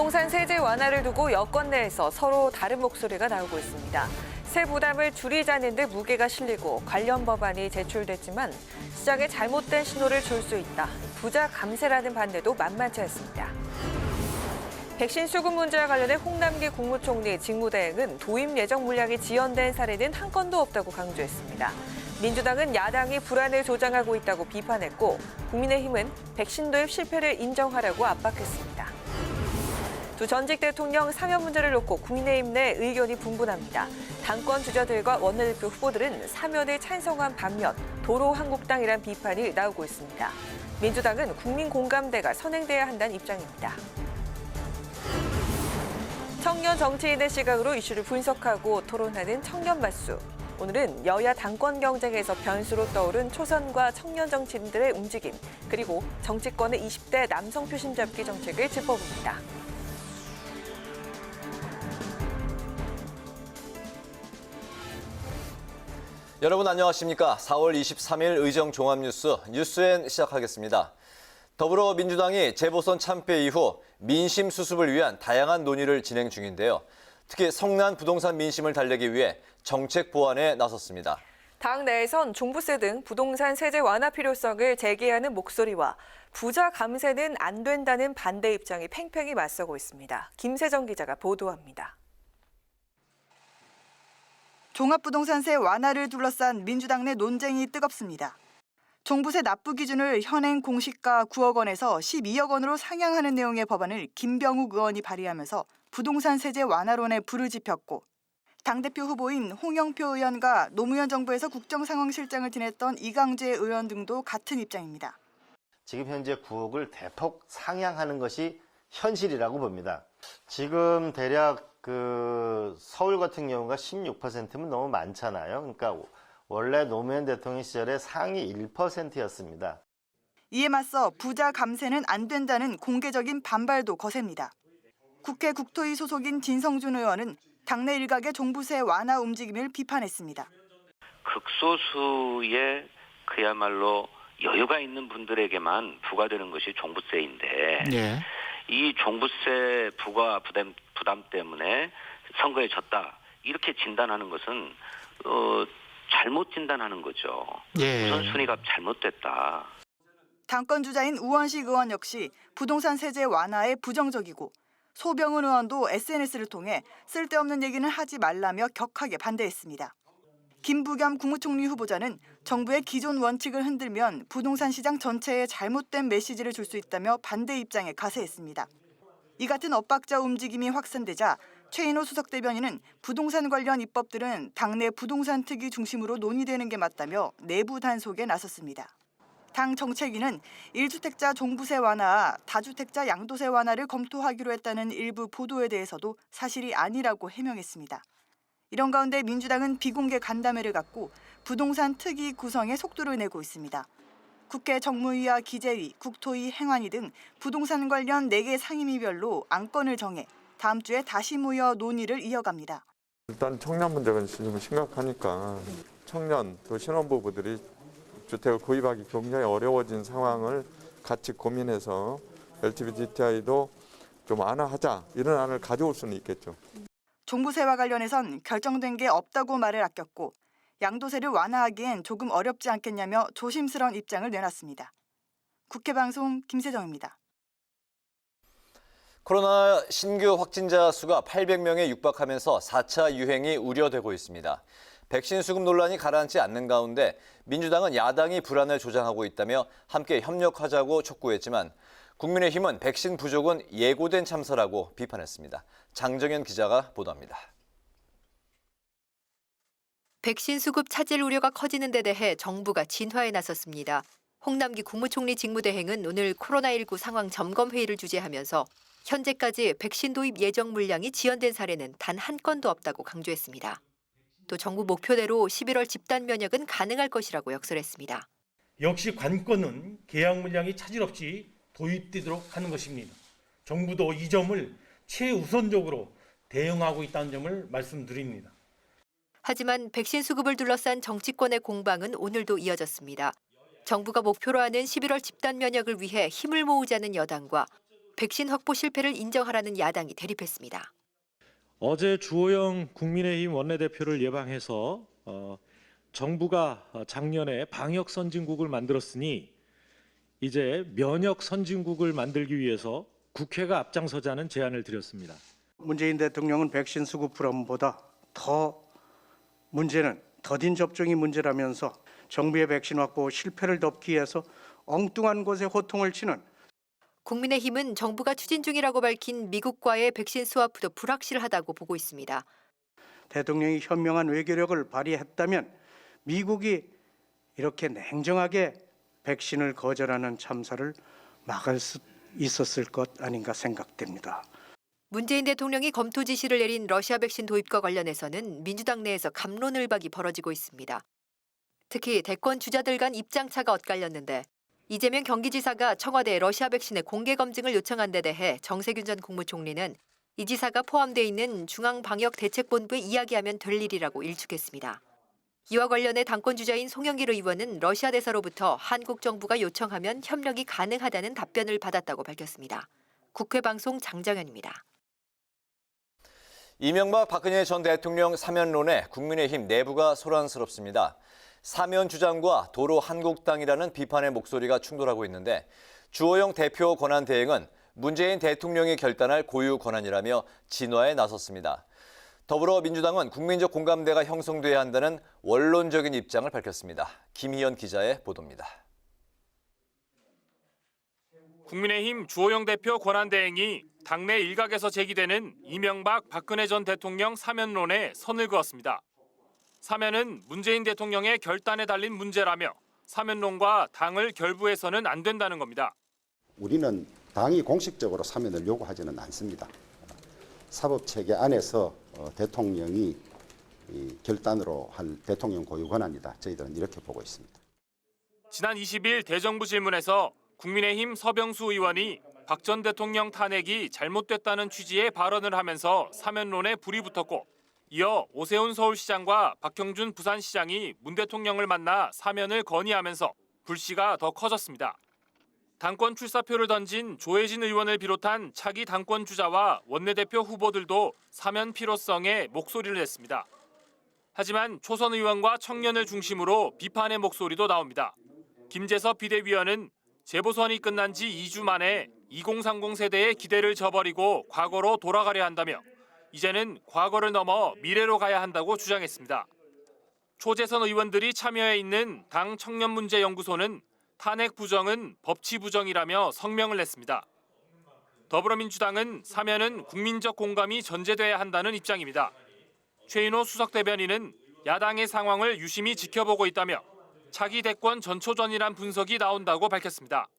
부동산 세제 완화를 두고 여권 내에서 서로 다른 목소리가 나오고 있습니다. 세 부담을 줄이자는 데 무게가 실리고 관련 법안이 제출됐지만 시장에 잘못된 신호를 줄 수 있다. 부자 감세라는 반대도 만만치 않습니다. 백신 수급 문제와 관련해 홍남기 국무총리 직무대행은 도입 예정 물량이 지연된 사례는 한 건도 없다고 강조했습니다. 민주당은 야당이 불안을 조장하고 있다고 비판했고 국민의힘은 백신 도입 실패를 인정하라고 압박했습니다. 두 전직 대통령 사면 문제를 놓고 국민의힘 내 의견이 분분합니다. 당권 주자들과 원내대표 후보들은 사면을 찬성한 반면 도로 한국당이란 비판이 나오고 있습니다. 민주당은 국민 공감대가 선행돼야 한다는 입장입니다. 청년 정치인의 시각으로 이슈를 분석하고 토론하는 청년 맞수. 오늘은 여야 당권 경쟁에서 변수로 떠오른 초선과 청년 정치인들의 움직임, 그리고 정치권의 20대 남성 표심 잡기 정책을 짚어봅니다. 여러분 안녕하십니까? 4월 23일 의정 종합뉴스 뉴스엔 시작하겠습니다. 더불어민주당이 재보선 참패 이후 민심 수습을 위한 다양한 논의를 진행 중인데요. 특히 성난 부동산 민심을 달래기 위해 정책 보완에 나섰습니다. 당 내에선 종부세 등 부동산 세제 완화 필요성을 제기하는 목소리와 부자 감세는 안 된다는 반대 입장이 팽팽히 맞서고 있습니다. 김세정 기자가 보도합니다. 종합부동산세 완화를 둘러싼 민주당 내 논쟁이 뜨겁습니다. 종부세 납부 기준을 현행 공시가 9억 원에서 12억 원으로 상향하는 내용의 법안을 김병욱 의원이 발의하면서 부동산 세제 완화론에 불을 지폈고 당대표 후보인 홍영표 의원과 노무현 정부에서 국정상황실장을 지냈던 이강재 의원 등도 같은 입장입니다. 지금 현재 9억을 대폭 상향하는 것이 현실이라고 봅니다. 지금 대략 서울 같은 경우가 16%면 너무 많잖아요. 그러니까 원래 노무현 대통령 시절에 상위 1%였습니다. 이에 맞서 부자 감세는 안 된다는 공개적인 반발도 거셉니다. 국회 국토위 소속인 진성준 의원은 당내 일각의 종부세 완화 움직임을 비판했습니다. 극소수의 그야말로 여유가 있는 분들에게만 부과되는 것이 종부세인데 이 종부세 부과 부담 때문에 선거에 졌다 이렇게 진단하는 것은 잘못 진단하는 거죠. 우선순위가 잘못됐다. 당권 주자인 우원식 의원 역시 부동산 세제 완화에 부정적이고 소병훈 의원도 SNS를 통해 쓸데없는 얘기는 하지 말라며 격하게 반대했습니다. 김부겸 국무총리 후보자는 정부의 기존 원칙을 흔들면 부동산 시장 전체에 잘못된 메시지를 줄 수 있다며 반대 입장에 가세했습니다. 이 같은 엇박자 움직임이 확산되자 최인호 수석 대변인은 부동산 관련 입법들은 당내 부동산 특위 중심으로 논의되는 게 맞다며 내부 단속에 나섰습니다. 당 정책위는 1주택자 종부세 완화와 다주택자 양도세 완화를 검토하기로 했다는 일부 보도에 대해서도 사실이 아니라고 해명했습니다. 이런 가운데 민주당은 비공개 간담회를 갖고 부동산 특위 구성에 속도를 내고 있습니다. 국회 정무위와 기재위, 국토위, 행안위 등 부동산 관련 4개 상임위별로 안건을 정해 다음 주에 다시 모여 논의를 이어갑니다. 일단 청년 문제가 지금 심각하니까 청년 또 신혼부부들이 주택을 구입하기 굉장히 어려워진 상황을 같이 고민해서 LGBTI도 좀 완화하자 이런 안을 가져올 수는 있겠죠. 종부세와 관련해선 결정된 게 없다고 말을 아꼈고 양도세를 완화하기엔 조금 어렵지 않겠냐며 조심스러운 입장을 내놨습니다. 국회방송 김세정입니다. 코로나 신규 확진자 수가 800명에 육박하면서 4차 유행이 우려되고 있습니다. 백신 수급 논란이 가라앉지 않는 가운데 민주당은 야당이 불안을 조장하고 있다며 함께 협력하자고 촉구했지만 국민의힘은 백신 부족은 예고된 참사라고 비판했습니다. 장정현 기자가 보도합니다. 백신 수급 차질 우려가 커지는 데 대해 정부가 진화에 나섰습니다. 홍남기 국무총리 직무대행은 오늘 코로나19 상황 점검 회의를 주재하면서 현재까지 백신 도입 예정 물량이 지연된 사례는 단 한 건도 없다고 강조했습니다. 또 정부 목표대로 11월 집단 면역은 가능할 것이라고 역설했습니다. 역시 관건은 계약 물량이 차질 없이 도입되도록 하는 것입니다. 정부도 이 점을 최우선적으로 대응하고 있다는 점을 말씀드립니다. 하지만 백신 수급을 둘러싼 정치권의 공방은 오늘도 이어졌습니다. 정부가 목표로 하는 11월 집단 면역을 위해 힘을 모으자는 여당과 백신 확보 실패를 인정하라는 야당이 대립했습니다. 어제 주호영 국민의힘 원내대표를 예방해서 정부가 작년에 방역 선진국을 만들었으니 이제 면역 선진국을 만들기 위해서 국회가 앞장서자는 제안을 드렸습니다. 문재인 대통령은 백신 수급 불안보다 더 문제는 더딘 접종이 문제라면서 정부의 백신 확보 실패를 덮기 위해서 엉뚱한 곳에 호통을 치는 국민의힘은 정부가 추진 중이라고 밝힌 미국과의 백신 스와프도 불확실하다고 보고 있습니다. 대통령이 현명한 외교력을 발휘했다면 미국이 이렇게 냉정하게 백신을 거절하는 참사를 막을 수 있었을 것 아닌가 생각됩니다. 문재인 대통령이 검토 지시를 내린 러시아 백신 도입과 관련해서는 민주당 내에서 갑론을박이 벌어지고 있습니다. 특히 대권 주자들 간 입장차가 엇갈렸는데 이재명 경기지사가 청와대에 러시아 백신의 공개 검증을 요청한 데 대해 정세균 전 국무총리는 이 지사가 포함되어 있는 중앙방역대책본부에 이야기하면 될 일이라고 일축했습니다. 이와 관련해 당권 주자인 송영길 의원은 러시아 대사로부터 한국 정부가 요청하면 협력이 가능하다는 답변을 받았다고 밝혔습니다. 국회 방송 장정현입니다. 이명박 박근혜 전 대통령 사면론에 국민의힘 내부가 소란스럽습니다. 사면 주장과 도로 한국당이라는 비판의 목소리가 충돌하고 있는데 주호영 대표 권한 대행은 문재인 대통령이 결단할 고유 권한이라며 진화에 나섰습니다. 더불어민주당은 국민적 공감대가 형성돼야 한다는 원론적인 입장을 밝혔습니다. 김희연 기자의 보도입니다. 국민의힘 주호영 대표 권한대행이 당내 일각에서 제기되는 이명박 박근혜 전 대통령 사면론에 선을 그었습니다. 사면은 문재인 대통령의 결단에 달린 문제라며 사면론과 당을 결부해서는 안 된다는 겁니다. 우리는 당이 공식적으로 사면을 요구하지는 않습니다. 사법체계 안에서 대통령이 결단으로 할 대통령 고유 권한이다. 저희들은 이렇게 보고 있습니다. 지난 20일 대정부 질문에서 국민의힘 서병수 의원이 박 전 대통령 탄핵이 잘못됐다는 취지의 발언을 하면서 사면론에 불이 붙었고 이어 오세훈 서울시장과 박형준 부산시장이 문 대통령을 만나 사면을 건의하면서 불씨가 더 커졌습니다. 당권 출사표를 던진 조혜진 의원을 비롯한 차기 당권 주자와 원내대표 후보들도 사면 필요성에 목소리를 냈습니다. 하지만 초선 의원과 청년을 중심으로 비판의 목소리도 나옵니다. 김재섭 비대위원은 재보선이 끝난 지 2주 만에 2030 세대의 기대를 저버리고 과거로 돌아가려 한다며 이제는 과거를 넘어 미래로 가야 한다고 주장했습니다. 초재선 의원들이 참여해 있는 당 청년문제연구소는 탄핵 부정은 법치 부정이라며 성명을 냈습니다. 더불어민주당은 사면은 국민적 공감이 전제돼야 한다는 입장입니다. 최인호 수석대변인은 야당의 상황을 유심히 지켜보고 있다며 차기 대권 전초전이란 분석이 나온다고 밝혔습니다.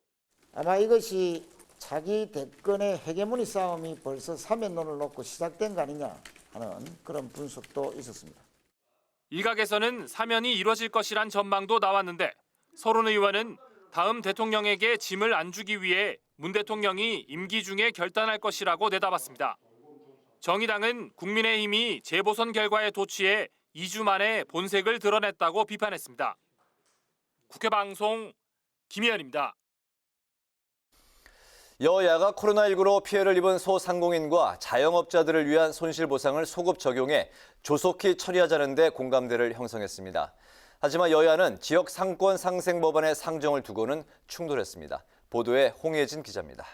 아마 이것이 차기 대권의 헤게모니 싸움이 벌써 사면론을 놓고 시작된 거 아니냐 하는 그런 분석도 있었습니다. 일각에서는 사면이 이뤄질 것이란 전망도 나왔는데 서른 의원은 다음 대통령에게 짐을 안 주기 위해 문 대통령이 임기 중에 결단할 것이라고 내다봤습니다. 정의당은 국민의힘이 재보선 결과에 도취해 2주 만에 본색을 드러냈다고 비판했습니다. 국회 방송 김희연입니다. 여야가 코로나19로 피해를 입은 소상공인과 자영업자들을 위한 손실보상을 소급 적용해 조속히 처리하자는 데 공감대를 형성했습니다. 하지만 여야는 지역 상권 상생 법안의 상정을 두고는 충돌했습니다. 보도에 홍예진 기자입니다.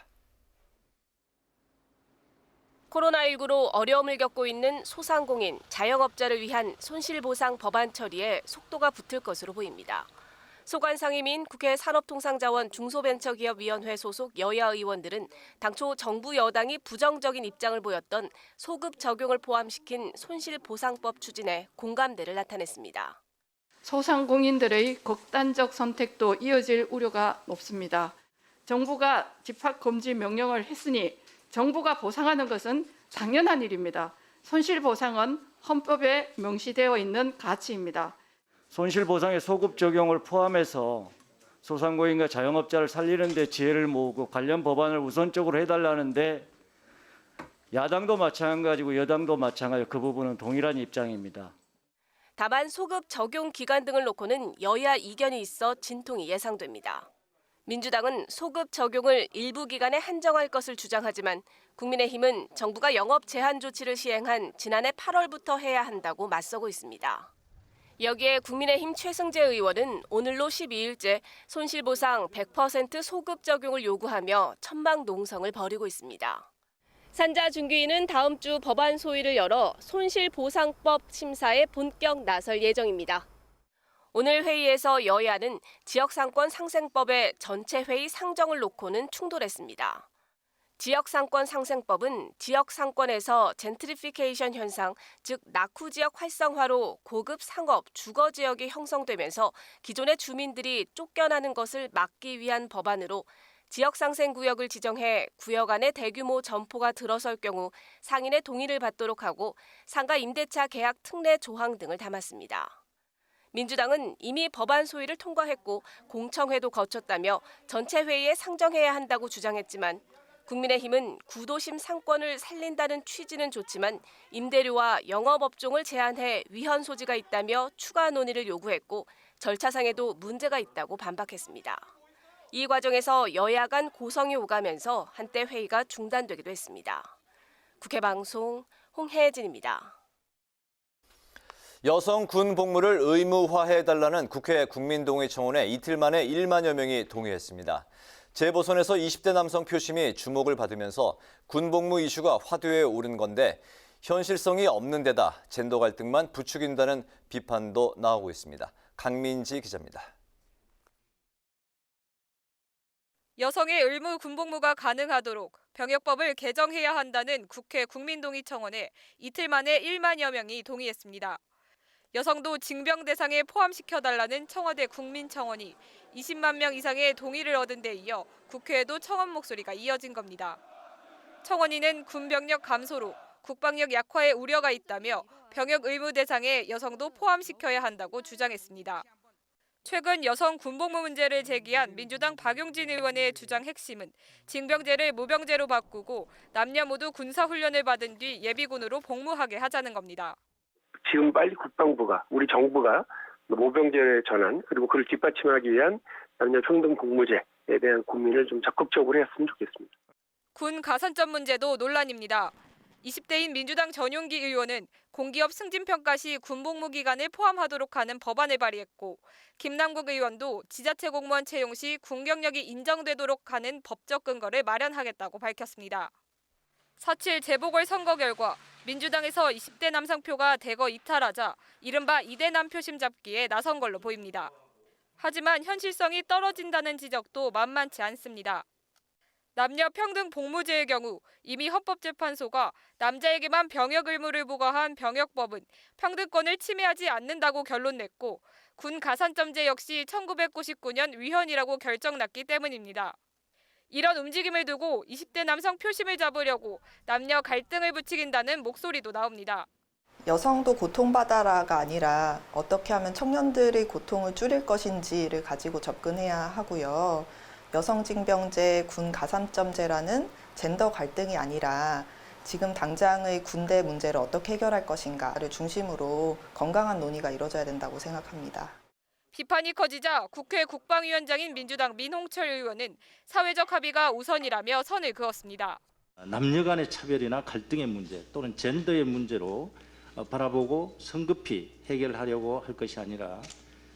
코로나19로 어려움을 겪고 있는 소상공인, 자영업자를 위한 손실보상 법안 처리에 속도가 붙을 것으로 보입니다. 소관상임인 국회 산업통상자원 중소벤처기업위원회 소속 여야 의원들은 당초 정부 여당이 부정적인 입장을 보였던 소급 적용을 포함시킨 손실보상법 추진에 공감대를 나타냈습니다. 소상공인들의 극단적 선택도 이어질 우려가 높습니다. 정부가 집합금지 명령을 했으니 정부가 보상하는 것은 당연한 일입니다. 손실보상은 헌법에 명시되어 있는 가치입니다. 손실보상의 소급 적용을 포함해서 소상공인과 자영업자를 살리는 데 지혜를 모으고 관련 법안을 우선적으로 해달라는데 야당도 마찬가지고 여당도 마찬가지고 그 부분은 동일한 입장입니다. 다만 소급 적용 기간 등을 놓고는 여야 이견이 있어 진통이 예상됩니다. 민주당은 소급 적용을 일부 기간에 한정할 것을 주장하지만 국민의힘은 정부가 영업 제한 조치를 시행한 지난해 8월부터 해야 한다고 맞서고 있습니다. 여기에 국민의힘 최승재 의원은 오늘로 12일째 손실보상 100% 소급 적용을 요구하며 천막농성을 벌이고 있습니다. 산자중귀위는 다음 주 법안 소위를 열어 손실보상법 심사에 본격 나설 예정입니다. 오늘 회의에서 여야는 지역상권 상생법의 전체 회의 상정을 놓고는 충돌했습니다. 지역상권 상생법은 지역상권에서 젠트리피케이션 현상, 즉 낙후 지역 활성화로 고급 상업, 주거 지역이 형성되면서 기존의 주민들이 쫓겨나는 것을 막기 위한 법안으로 지역상생구역을 지정해 구역 안에 대규모 점포가 들어설 경우 상인의 동의를 받도록 하고 상가 임대차 계약 특례 조항 등을 담았습니다. 민주당은 이미 법안 소위를 통과했고 공청회도 거쳤다며 전체 회의에 상정해야 한다고 주장했지만 국민의힘은 구도심 상권을 살린다는 취지는 좋지만 임대료와 영업업종을 제한해 위헌 소지가 있다며 추가 논의를 요구했고 절차상에도 문제가 있다고 반박했습니다. 이 과정에서 여야 간 고성이 오가면서 한때 회의가 중단되기도 했습니다. 국회 방송 홍혜진입니다. 여성 군 복무를 의무화해달라는 국회 국민동의 청원에 이틀 만에 1만여 명이 동의했습니다. 재보선에서 20대 남성 표심이 주목을 받으면서 군 복무 이슈가 화두에 오른 건데 현실성이 없는 데다 젠더 갈등만 부추긴다는 비판도 나오고 있습니다. 강민지 기자입니다. 여성의 의무 군복무가 가능하도록 병역법을 개정해야 한다는 국회 국민동의 청원에 이틀 만에 1만여 명이 동의했습니다. 여성도 징병 대상에 포함시켜달라는 청와대 국민청원이 20만 명 이상의 동의를 얻은 데 이어 국회에도 청원 목소리가 이어진 겁니다. 청원인은 군병력 감소로 국방력 약화의 우려가 있다며 병역 의무 대상에 여성도 포함시켜야 한다고 주장했습니다. 최근 여성 군복무 문제를 제기한 민주당 박용진 의원의 주장 핵심은 징병제를 무병제로 바꾸고 남녀 모두 군사훈련을 받은 뒤 예비군으로 복무하게 하자는 겁니다. 지금 빨리 국방부가, 우리 정부가 모병제 전환 그리고 그를 뒷받침하기 위한 남녀 평등 복무제에 대한 고민을 좀 적극적으로 했으면 좋겠습니다. 군 가산점 문제도 논란입니다. 20대인 민주당 전용기 의원은 공기업 승진평가 시 군복무 기간을 포함하도록 하는 법안을 발의했고 김남국 의원도 지자체 공무원 채용 시 군 경력이 인정되도록 하는 법적 근거를 마련하겠다고 밝혔습니다. 4.7 재보궐선거 결과 민주당에서 20대 남성표가 대거 이탈하자 이른바 2대 남표심 잡기에 나선 걸로 보입니다. 하지만 현실성이 떨어진다는 지적도 만만치 않습니다. 남녀 평등 복무제의 경우 이미 헌법재판소가 남자에게만 병역 의무를 부과한 병역법은 평등권을 침해하지 않는다고 결론냈고 군 가산점제 역시 1999년 위헌이라고 결정났기 때문입니다. 이런 움직임을 두고 20대 남성 표심을 잡으려고 남녀 갈등을 부추긴다는 목소리도 나옵니다. 여성도 고통받아라가 아니라 어떻게 하면 청년들의 고통을 줄일 것인지를 가지고 접근해야 하고요. 여성징병제, 군 가산점제라는 젠더 갈등이 아니라 지금 당장의 군대 문제를 어떻게 해결할 것인가를 중심으로 건강한 논의가 이루어져야 된다고 생각합니다. 비판이 커지자 국회 국방위원장인 민주당 민홍철 의원은 사회적 합의가 우선이라며 선을 그었습니다. 남녀 간의 차별이나 갈등의 문제 또는 젠더의 문제로 바라보고 성급히 해결하려고 할 것이 아니라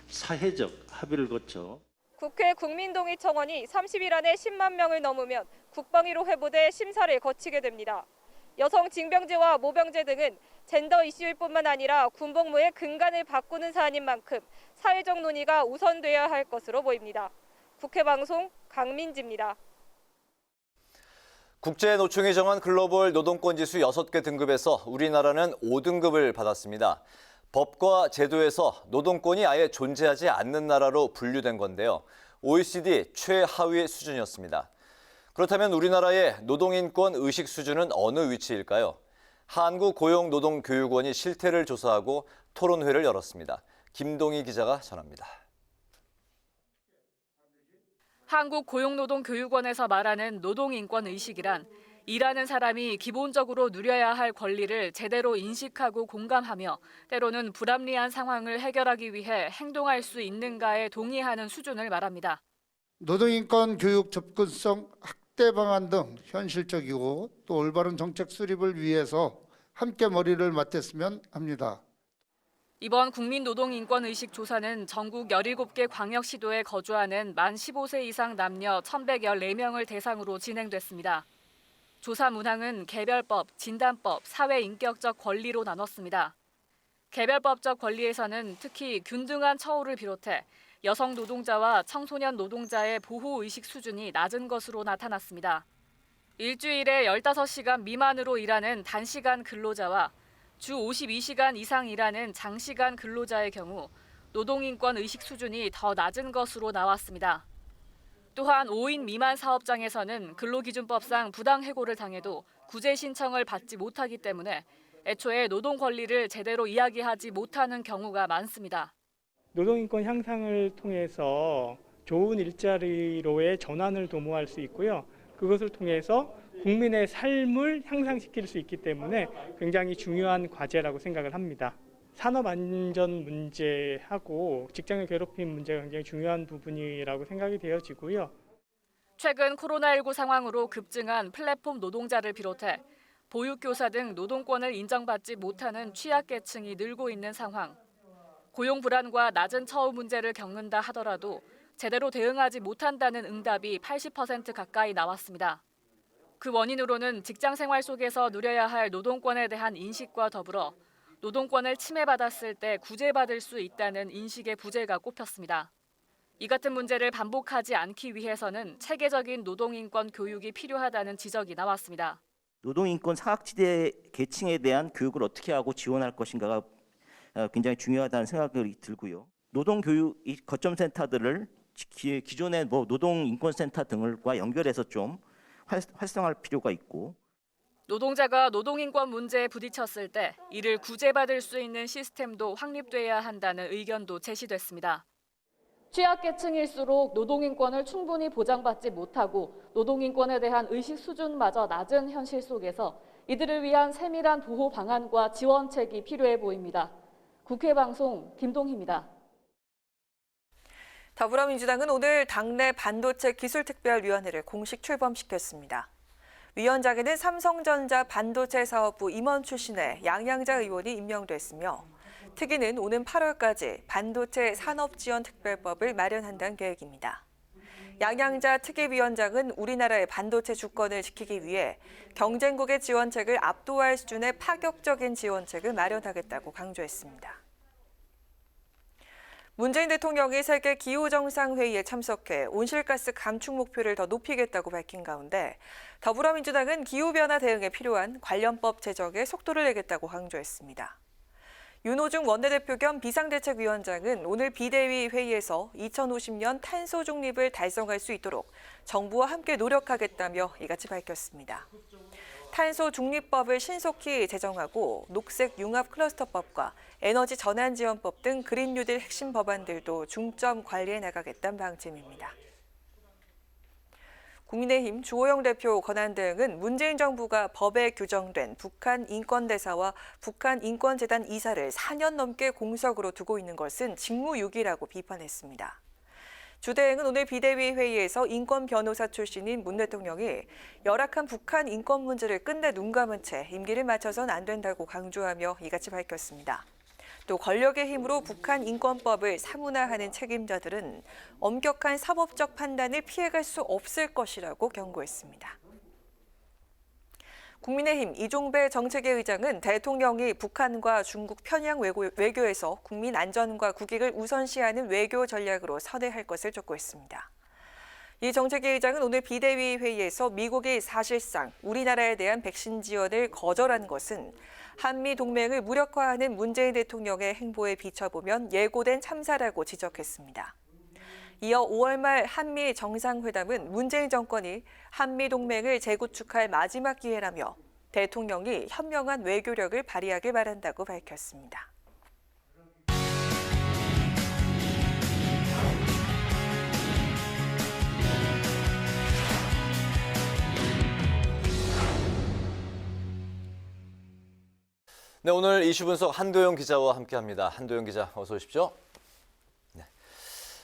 사회적 합의를 거쳐 국회 국민동의 청원이 30일 안에 10만 명을 넘으면 국방위로 회부돼 심사를 거치게 됩니다. 여성 징병제와 모병제 등은 젠더 이슈일 뿐만 아니라 군복무의 근간을 바꾸는 사안인 만큼 사회적 논의가 우선돼야 할 것으로 보입니다. 국회 방송 강민지입니다. 국제노총이 정한 글로벌 노동권 지수 6개 등급에서 우리나라는 5등급을 받았습니다. 법과 제도에서 노동권이 아예 존재하지 않는 나라로 분류된 건데요. OECD 최하위 수준이었습니다. 그렇다면 우리나라의 노동인권 의식 수준은 어느 위치일까요? 한국고용노동교육원이 실태를 조사하고 토론회를 열었습니다. 김동희 기자가 전합니다. 한국고용노동교육원에서 말하는 노동인권 의식이란 일하는 사람이 기본적으로 누려야 할 권리를 제대로 인식하고 공감하며 때로는 불합리한 상황을 해결하기 위해 행동할 수 있는가에 동의하는 수준을 말합니다. 노동인권 교육 접근성 확대 방안 등 현실적이고 또 올바른 정책 수립을 위해서 함께 머리를 맞댔으면 합니다. 이번 국민노동인권의식 조사는 전국 17개 광역시도에 거주하는 만 15세 이상 남녀 1,114명을 대상으로 진행됐습니다. 조사 문항은 개별법, 진단법, 사회인격적 권리로 나눴습니다. 개별법적 권리에서는 특히 균등한 처우를 비롯해 여성 노동자와 청소년 노동자의 보호의식 수준이 낮은 것으로 나타났습니다. 일주일에 15시간 미만으로 일하는 단시간 근로자와 주 52시간 이상 일하는 장시간 근로자의 경우 노동인권 의식 수준이 더 낮은 것으로 나왔습니다. 또한 5인 미만 사업장에서는 근로기준법상 부당해고를 당해도 구제 신청을 받지 못하기 때문에 애초에 노동 권리를 제대로 이야기하지 못하는 경우가 많습니다. 노동인권 향상을 통해서 좋은 일자리로의 전환을 도모할 수 있고요. 그것을 통해서 국민의 삶을 향상시킬 수 있기 때문에 굉장히 중요한 과제라고 생각을 합니다. 산업안전 문제하고 직장의 괴롭힘 문제가 굉장히 중요한 부분이라고 생각이 되어지고요. 최근 코로나19 상황으로 급증한 플랫폼 노동자를 비롯해 보육교사 등 노동권을 인정받지 못하는 취약계층이 늘고 있는 상황. 고용 불안과 낮은 처우 문제를 겪는다 하더라도 제대로 대응하지 못한다는 응답이 80% 가까이 나왔습니다. 그 원인으로는 직장 생활 속에서 누려야 할 노동권에 대한 인식과 더불어 노동권을 침해받았을 때 구제받을 수 있다는 인식의 부재가 꼽혔습니다. 이 같은 문제를 반복하지 않기 위해서는 체계적인 노동인권 교육이 필요하다는 지적이 나왔습니다. 노동인권 사각지대 계층에 대한 교육을 어떻게 하고 지원할 것인가가 굉장히 중요하다는 생각이 들고요. 노동교육 거점센터들을 기존의 노동인권센터 등과 연결해서 좀 활성화할 필요가 있고, 노동자가 노동인권 문제에 부딪혔을 때 이를 구제받을 수 있는 시스템도 확립돼야 한다는 의견도 제시됐습니다. 취약계층일수록 노동인권을 충분히 보장받지 못하고 노동인권에 대한 의식 수준마저 낮은 현실 속에서 이들을 위한 세밀한 보호 방안과 지원책이 필요해 보입니다. 국회방송 김동희입니다. 더불어민주당은 오늘 당내 반도체 기술특별위원회를 공식 출범시켰습니다. 위원장에는 삼성전자 반도체 사업부 임원 출신의 양양자 의원이 임명됐으며 특위는 오는 8월까지 반도체 산업지원특별법을 마련한다는 계획입니다. 양양자 특위위원장은 우리나라의 반도체 주권을 지키기 위해 경쟁국의 지원책을 압도할 수준의 파격적인 지원책을 마련하겠다고 강조했습니다. 문재인 대통령이 세계 기후정상회의에 참석해 온실가스 감축 목표를 더 높이겠다고 밝힌 가운데 더불어민주당은 기후변화 대응에 필요한 관련법 제정에 속도를 내겠다고 강조했습니다. 윤호중 원내대표 겸 비상대책위원장은 오늘 비대위 회의에서 2050년 탄소 중립을 달성할 수 있도록 정부와 함께 노력하겠다며 이같이 밝혔습니다. 탄소 중립법을 신속히 제정하고 녹색 융합 클러스터법과 에너지 전환 지원법 등 그린 뉴딜 핵심 법안들도 중점 관리해 나가겠다는 방침입니다. 국민의힘 주호영 대표 권한대행은 문재인 정부가 법에 규정된 북한 인권대사와 북한 인권재단 이사를 4년 넘게 공석으로 두고 있는 것은 직무유기라고 비판했습니다. 주 대행은 오늘 비대위 회의에서 인권 변호사 출신인 문 대통령이 열악한 북한 인권 문제를 끝내 눈 감은 채 임기를 마쳐선 안 된다고 강조하며 이같이 밝혔습니다. 또 권력의 힘으로 북한 인권법을 사문화하는 책임자들은 엄격한 사법적 판단을 피해갈 수 없을 것이라고 경고했습니다. 국민의힘 이종배 정책위 의장은 대통령이 북한과 중국 편향 외교에서 국민 안전과 국익을 우선시하는 외교 전략으로 선회할 것을 촉구했습니다. 이 정책위 의장은 오늘 비대위 회의에서 미국이 사실상 우리나라에 대한 백신 지원을 거절한 것은 한미 동맹을 무력화하는 문재인 대통령의 행보에 비춰보면 예고된 참사라고 지적했습니다. 이어 5월 말 한미 정상회담은 문재인 정권이 한미 동맹을 재구축할 마지막 기회라며 대통령이 현명한 외교력을 발휘하길 바란다고 밝혔습니다. 네, 오늘 이슈 분석 한도영 기자와 함께합니다. 한도영 기자, 어서 오십시오. 네.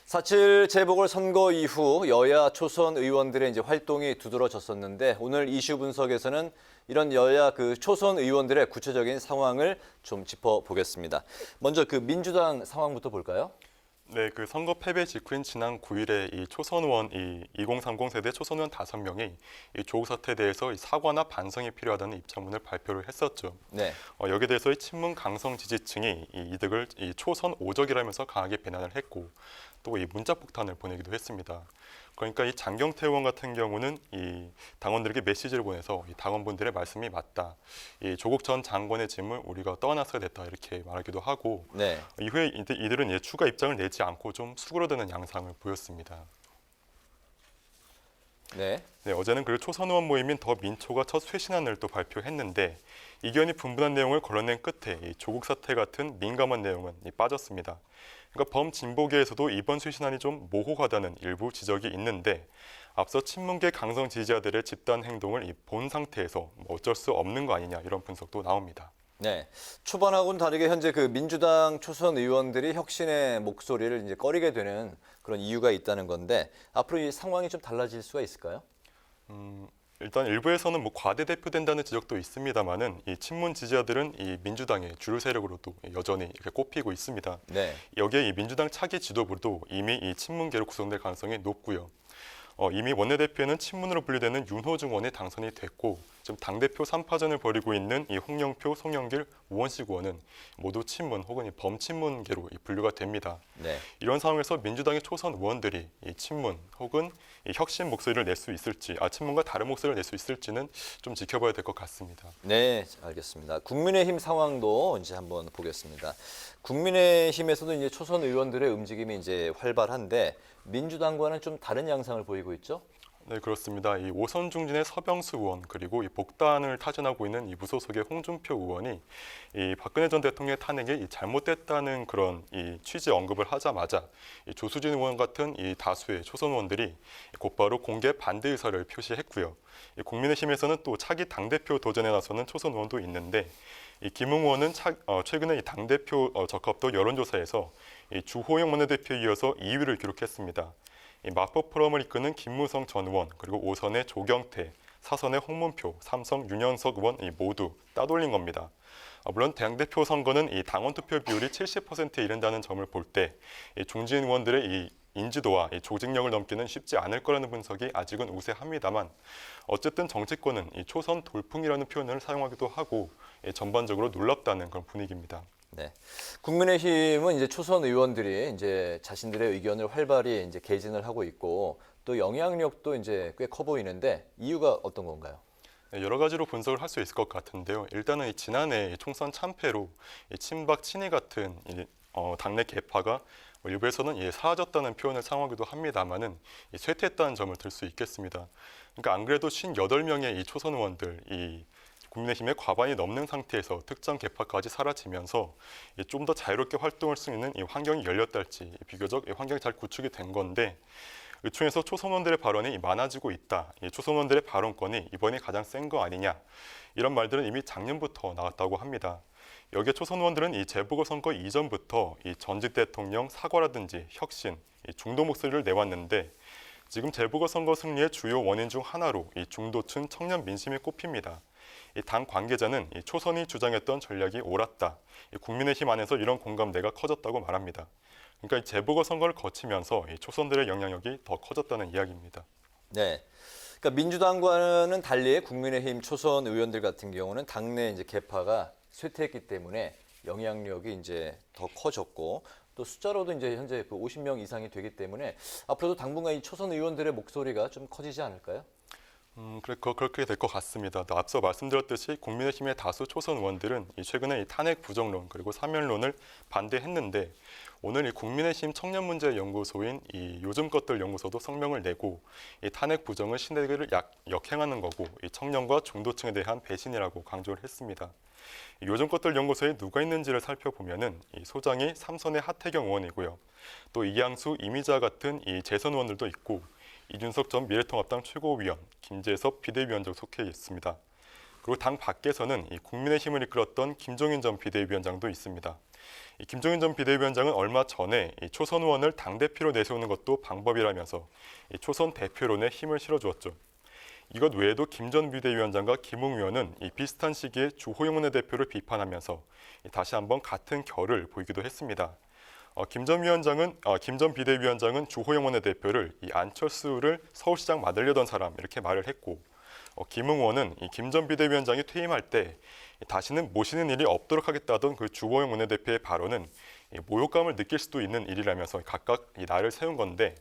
4.7 재보궐선거 이후 여야 초선 의원들의 이제 활동이 두드러졌었는데 오늘 이슈 분석에서는 이런 여야 초선 의원들의 구체적인 상황을 좀 짚어보겠습니다. 먼저 민주당 상황부터 볼까요? 네, 선거 패배 직후인 지난 9일에 이 초선 의원 2030 세대 초선 의원 5명이 이 조국 사태에 대해서 사과나 반성이 필요하다는 입장문을 발표를 했었죠. 네. 여기에 대해서 친문 강성 지지층이 이득을 초선 오적이라면서 강하게 비난을 했고 또 이 문자 폭탄을 보내기도 했습니다. 그러니까 이 장경태 의원 같은 경우는 이 당원들에게 메시지를 보내서 이 당원분들의 말씀이 맞다. 이 조국 전 장관의 짐을 우리가 떠안았어야 됐다 이렇게 말하기도 하고 네. 이후에 이들은 추가 입장을 내지 않고 좀 수그러드는 양상을 보였습니다. 네. 네, 어제는 그리고 초선 의원 모임인 더민초가 첫 쇄신안을 또 발표했는데 이견이 분분한 내용을 걸러낸 끝에 이 조국 사태 같은 민감한 내용은 빠졌습니다. 그러니까 범진보계에서도 이번 쇄신안이 좀 모호하다는 일부 지적이 있는데 앞서 친문계 강성 지지자들의 집단 행동을 본 상태에서 어쩔 수 없는 거 아니냐 이런 분석도 나옵니다. 네, 초반하고는 다르게 현재 민주당 초선 의원들이 혁신의 목소리를 이제 꺼리게 되는 그런 이유가 있다는 건데 앞으로 이 상황이 좀 달라질 수가 있을까요? 일단 일부에서는 과대대표된다는 지적도 있습니다만은 이 친문 지지자들은 이 민주당의 주류 세력으로도 여전히 이렇게 꼽히고 있습니다. 네. 여기에 이 민주당 차기 지도부도 이미 이 친문계로 구성될 가능성이 높고요. 이미 원내대표에는 친문으로 분류되는 윤호중 의원이 당선이 됐고 지금 당대표 3파전을 벌이고 있는 이 홍영표, 송영길, 우원식 의원은 모두 친문 혹은 이 범친문계로 분류가 됩니다. 네. 이런 상황에서 민주당의 초선 의원들이 이 친문 혹은 이 혁신 목소리를 낼 수 있을지, 친문과 다른 목소리를 낼 수 있을지는 좀 지켜봐야 될 것 같습니다. 네, 알겠습니다. 국민의힘 상황도 이제 한번 보겠습니다. 국민의힘에서도 이제 초선 의원들의 움직임이 이제 활발한데 민주당과는 좀 다른 양상을 보이고 있죠? 네, 그렇습니다. 이 오선 중진의 서병수 의원 그리고 이 복단을 타진하고 있는 이 무소속의 홍준표 의원이 이 박근혜 전 대통령의 탄핵이 잘못됐다는 그런 이 취지 언급을 하자마자 이 조수진 의원 같은 이 다수의 초선 의원들이 곧바로 공개 반대 의사를 표시했고요. 이 국민의힘에서는 또 차기 당대표 도전에 나서는 초선 의원도 있는데 이 김웅 의원은 최근에 이 당대표 적합도 여론조사에서 이 주호영 원내대표에 이어서 2위를 기록했습니다. 이 마포 포럼을 이끄는 김무성 전 의원 그리고 5선의 조경태, 4선의 홍문표, 3선 윤현석 의원 모두 따돌린 겁니다. 물론 당대표 선거는 이 당원 투표 비율이 70%에 이른다는 점을 볼 때 중진 의원들의 이 인지도와 이 조직력을 넘기는 쉽지 않을 거라는 분석이 아직은 우세합니다만 어쨌든 정치권은 이 초선 돌풍이라는 표현을 사용하기도 하고 전반적으로 놀랍다는 그런 분위기입니다. 네, 국민의힘은 이제 초선 의원들이 이제 자신들의 의견을 활발히 이제 개진을 하고 있고 또 영향력도 이제 꽤 커 보이는데 이유가 어떤 건가요? 네, 여러 가지로 분석을 할 수 있을 것 같은데요. 일단은 지난해 총선 참패로 친박 친이 같은 당내 계파가 일부에서는 사라졌다는 표현을 사용하기도 합니다만은 쇠퇴했다는 점을 들 수 있겠습니다. 그러니까 안 그래도 58명의 이 초선 의원들 국민의힘의 과반이 넘는 상태에서 특정 계파까지 사라지면서 좀 더 자유롭게 활동할 수 있는 이 환경이 열렸달지 비교적 환경이 잘 구축이 된 건데 의총에서 초선원들의 발언이 많아지고 있다. 초선원들의 발언권이 이번에 가장 센 거 아니냐. 이런 말들은 이미 작년부터 나왔다고 합니다. 여기에 초선원들은 이 재보궐선거 이전부터 이 전직 대통령 사과라든지 혁신, 중도 목소리를 내왔는데 지금 재보궐선거 승리의 주요 원인 중 하나로 이 중도층 청년 민심이 꼽힙니다. 이 당 관계자는 이 초선이 주장했던 전략이 옳았다. 국민의힘 안에서 이런 공감대가 커졌다고 말합니다. 그러니까 재보궐선거를 거치면서 이 초선들의 영향력이 더 커졌다는 이야기입니다. 네, 그러니까 민주당과는 달리 국민의힘 초선 의원들 같은 경우는 당내 이제 계파가 쇠퇴했기 때문에 영향력이 이제 더 커졌고 또 숫자로도 이제 현재 50명 이상이 되기 때문에 앞으로도 당분간 이 초선 의원들의 목소리가 좀 커지지 않을까요? 그렇게 될 것 같습니다. 앞서 말씀드렸듯이 국민의힘의 다수 초선 의원들은 최근에 이 탄핵 부정론 그리고 사면론을 반대했는데 오늘 이 국민의힘 청년문제연구소인 이 요즘 것들 연구소도 성명을 내고 이 탄핵 부정은 신뢰를 역행하는 거고 이 청년과 중도층에 대한 배신이라고 강조를 했습니다. 요즘 것들 연구소에 누가 있는지를 살펴보면은 이 소장이 삼선의 하태경 의원이고요. 또 이양수, 이미자 같은 이 재선 의원들도 있고 이준석 전 미래통합당 최고위원, 김재섭 비대위원장 속해 있습니다. 그리고 당 밖에서는 이 국민의힘을 이끌었던 김종인 전 비대위원장도 있습니다. 이 김종인 전 비대위원장은 얼마 전에 이 초선 의원을 당대표로 내세우는 것도 방법이라면서 이 초선 대표론에 힘을 실어주었죠. 이것 외에도 김 전 비대위원장과 김웅 의원은 이 비슷한 시기에 주호영 원내대표를 비판하면서 다시 한번 같은 결을 보이기도 했습니다. 김 전 비대위원장은 주호영 원내대표를 이 안철수를 서울시장 만들려던 사람 이렇게 말을 했고, 김웅 의원은 이 김 전 비대위원장이 퇴임할 때 다시는 모시는 일이 없도록 하겠다던 그 주호영 원내대표의 발언은 모욕감을 느낄 수도 있는 일이라면서 각각 이 날을 세운 건데,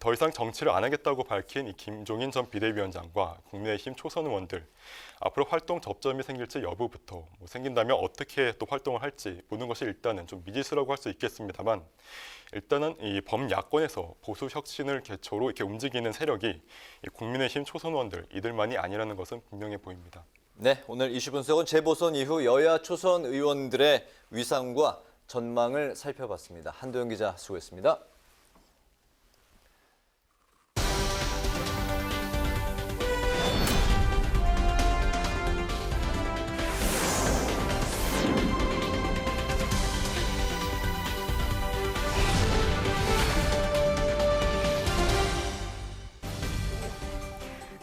더 이상 정치를 안 하겠다고 밝힌 이 김종인 전 비대위원장과 국민의힘 초선 의원들, 앞으로 활동 접점이 생길지 여부부터 생긴다면 어떻게 또 활동을 할지 보는 것이 일단은 좀 미지수라고 할 수 있겠습니다만, 일단은 이 범야권에서 보수 혁신을 개초로 이렇게 움직이는 세력이 이 국민의힘 초선 의원들 이들만이 아니라는 것은 분명해 보입니다. 네, 오늘 이슈 분석은 재보선 이후 여야 초선 의원들의 위상과 전망을 살펴봤습니다. 한도영 기자 수고했습니다.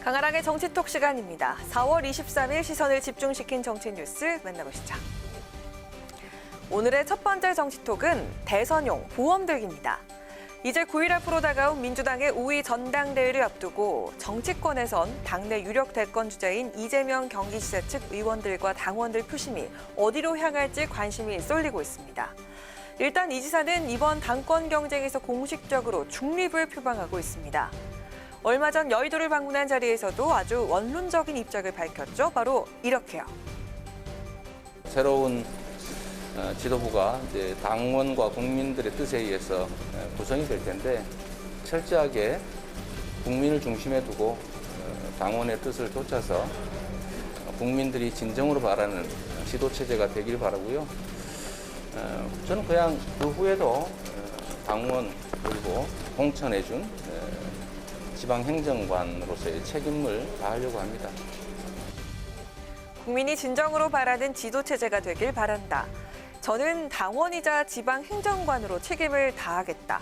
강하랑의 정치톡 시간입니다. 4월 23일 시선을 집중시킨 정치 뉴스 만나보시죠. 오늘의 첫 번째 정치톡은 대선용 보험 들기입니다. 이제 9일 앞으로 다가온 민주당의 5위 전당대회를 앞두고 정치권에선 당내 유력 대권 주자인 이재명 경기지사 측 의원들과 당원들 표심이 어디로 향할지 관심이 쏠리고 있습니다. 일단 이 지사는 이번 당권 경쟁에서 공식적으로 중립을 표방하고 있습니다. 얼마 전 여의도를 방문한 자리에서도 아주 원론적인 입장을 밝혔죠. 바로 이렇게요. 새로운 지도부가 이제 당원과 국민들의 뜻에 의해서 구성이 될 텐데, 철저하게 국민을 중심에 두고 당원의 뜻을 쫓아서 국민들이 진정으로 바라는 지도체제가 되길 바라고요. 저는 그냥 그 후에도 당원 그리고 공천해준 지방행정관으로서의 책임을 다하려고 합니다. 국민이 진정으로 바라는 지도체제가 되길 바란다. 저는 당원이자 지방행정관으로 책임을 다하겠다.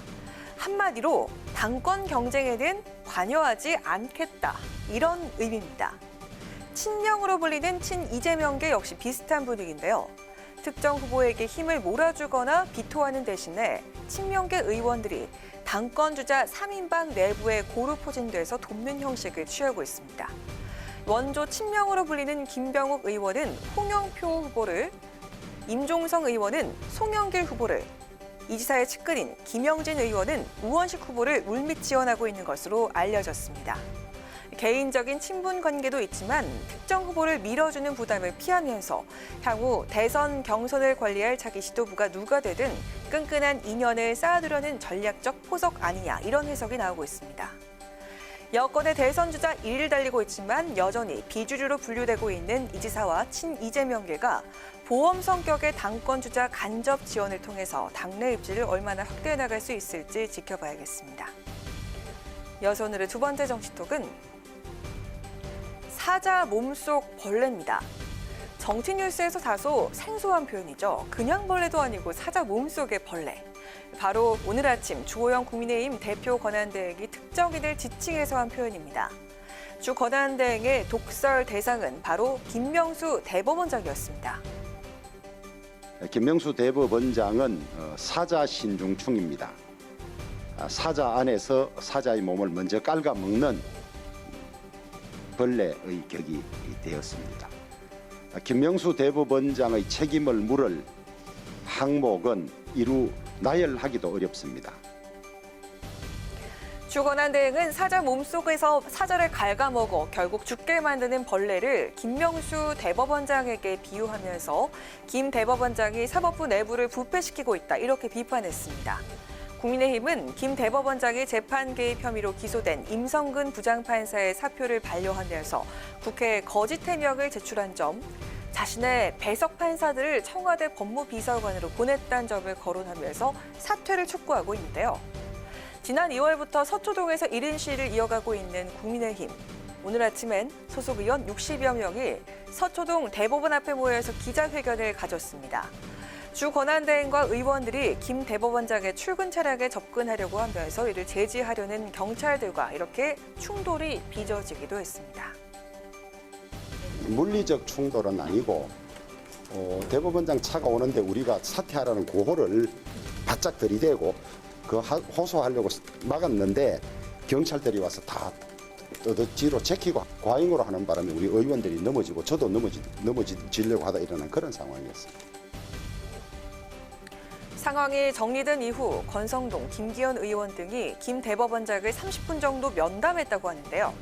한마디로 당권 경쟁에는 관여하지 않겠다. 이런 의미입니다. 친명으로 불리는 친이재명계 역시 비슷한 분위기인데요. 특정 후보에게 힘을 몰아주거나 비토하는 대신에 친명계 의원들이 당권 주자 3인방 내부에 고루 포진돼서 돕는 형식을 취하고 있습니다. 원조 친명으로 불리는 김병욱 의원은 홍영표 후보를, 임종성 의원은 송영길 후보를, 이 지사의 측근인 김영진 의원은 우원식 후보를 물밑 지원하고 있는 것으로 알려졌습니다. 개인적인 친분 관계도 있지만 특정 후보를 밀어주는 부담을 피하면서 향후 대선 경선을 관리할 차기 지도부가 누가 되든 끈끈한 인연을 쌓아두려는 전략적 포석 아니냐, 이런 해석이 나오고 있습니다. 여권의 대선 주자 1위를 달리고 있지만 여전히 비주류로 분류되고 있는 이 지사와 친이재명계가 보험 성격의 당권 주자 간접 지원을 통해서 당내 입지를 얼마나 확대해 나갈 수 있을지 지켜봐야겠습니다. 이어서 오늘의 두 번째 정치톡은 사자 몸속 벌레입니다. 정치 뉴스에서 다소 생소한 표현이죠. 그냥 벌레도 아니고 사자 몸속의 벌레. 바로 오늘 아침 주호영 국민의힘 대표 권한대행이 특정인을 지칭해서 한 표현입니다. 주 권한대행의 독설 대상은 바로 김명수 대법원장이었습니다. 김명수 대법원장은 사자 신중충입니다. 사자 안에서 사자의 몸을 먼저 깔아먹는 벌레의 격이 되었습니다. 김명수 대법원장의 책임을 물을 항목은 이루 나열하기도 어렵습니다. 주 권한대행은 사자 몸속에서 사자를 갉아먹어 결국 죽게 만드는 벌레를 김명수 대법원장에게 비유하면서 김 대법원장이 사법부 내부를 부패시키고 있다, 이렇게 비판했습니다. 국민의힘은 김 대법원장이 재판 개입 혐의로 기소된 임성근 부장판사의 사표를 반려하면서 국회에 거짓 해명을 제출한 점, 자신의 배석 판사들을 청와대 법무비서관으로 보냈다는 점을 거론하면서 사퇴를 촉구하고 있는데요. 지난 2월부터 서초동에서 1인 시위를 이어가고 있는 국민의힘. 오늘 아침엔 소속 의원 60여 명이 서초동 대법원 앞에 모여서 기자회견을 가졌습니다. 주 권한대행과 의원들이 김 대법원장의 출근 차량에 접근하려고 하면서 이를 제지하려는 경찰들과 이렇게 충돌이 빚어지기도 했습니다. 물리적 충돌은 아니고 대법원장 차가 오는데 우리가 사퇴하라는 고호를 바짝 들이대고 그 호소하려고 막았는데 경찰들이 와서 다 뒤로 제키고 과잉으로 하는 바람에 우리 의원들이 넘어지고 저도 넘어지려고 하다 일어난 그런 상황이었습니다. 상황이 정리된 이후 권성동, 김기현 의원 등이 김 대법원장을 30분 정도 면담했다고 하는데요.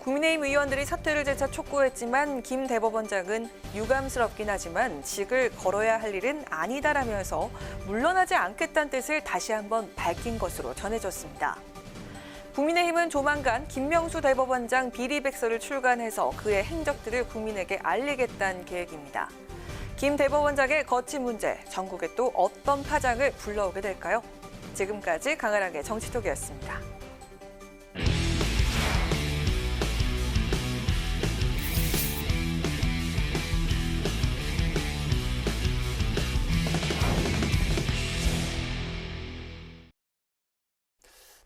국민의힘 의원들이 사퇴를 재차 촉구했지만 김 대법원장은 유감스럽긴 하지만 직을 걸어야 할 일은 아니다라면서 물러나지 않겠다는 뜻을 다시 한번 밝힌 것으로 전해졌습니다. 국민의힘은 조만간 김명수 대법원장 비리백서를 출간해서 그의 행적들을 국민에게 알리겠다는 계획입니다. 김 대법원장의 거취 문제, 전국에 또 어떤 파장을 불러오게 될까요? 지금까지 강아랑의 정치톡이었습니다.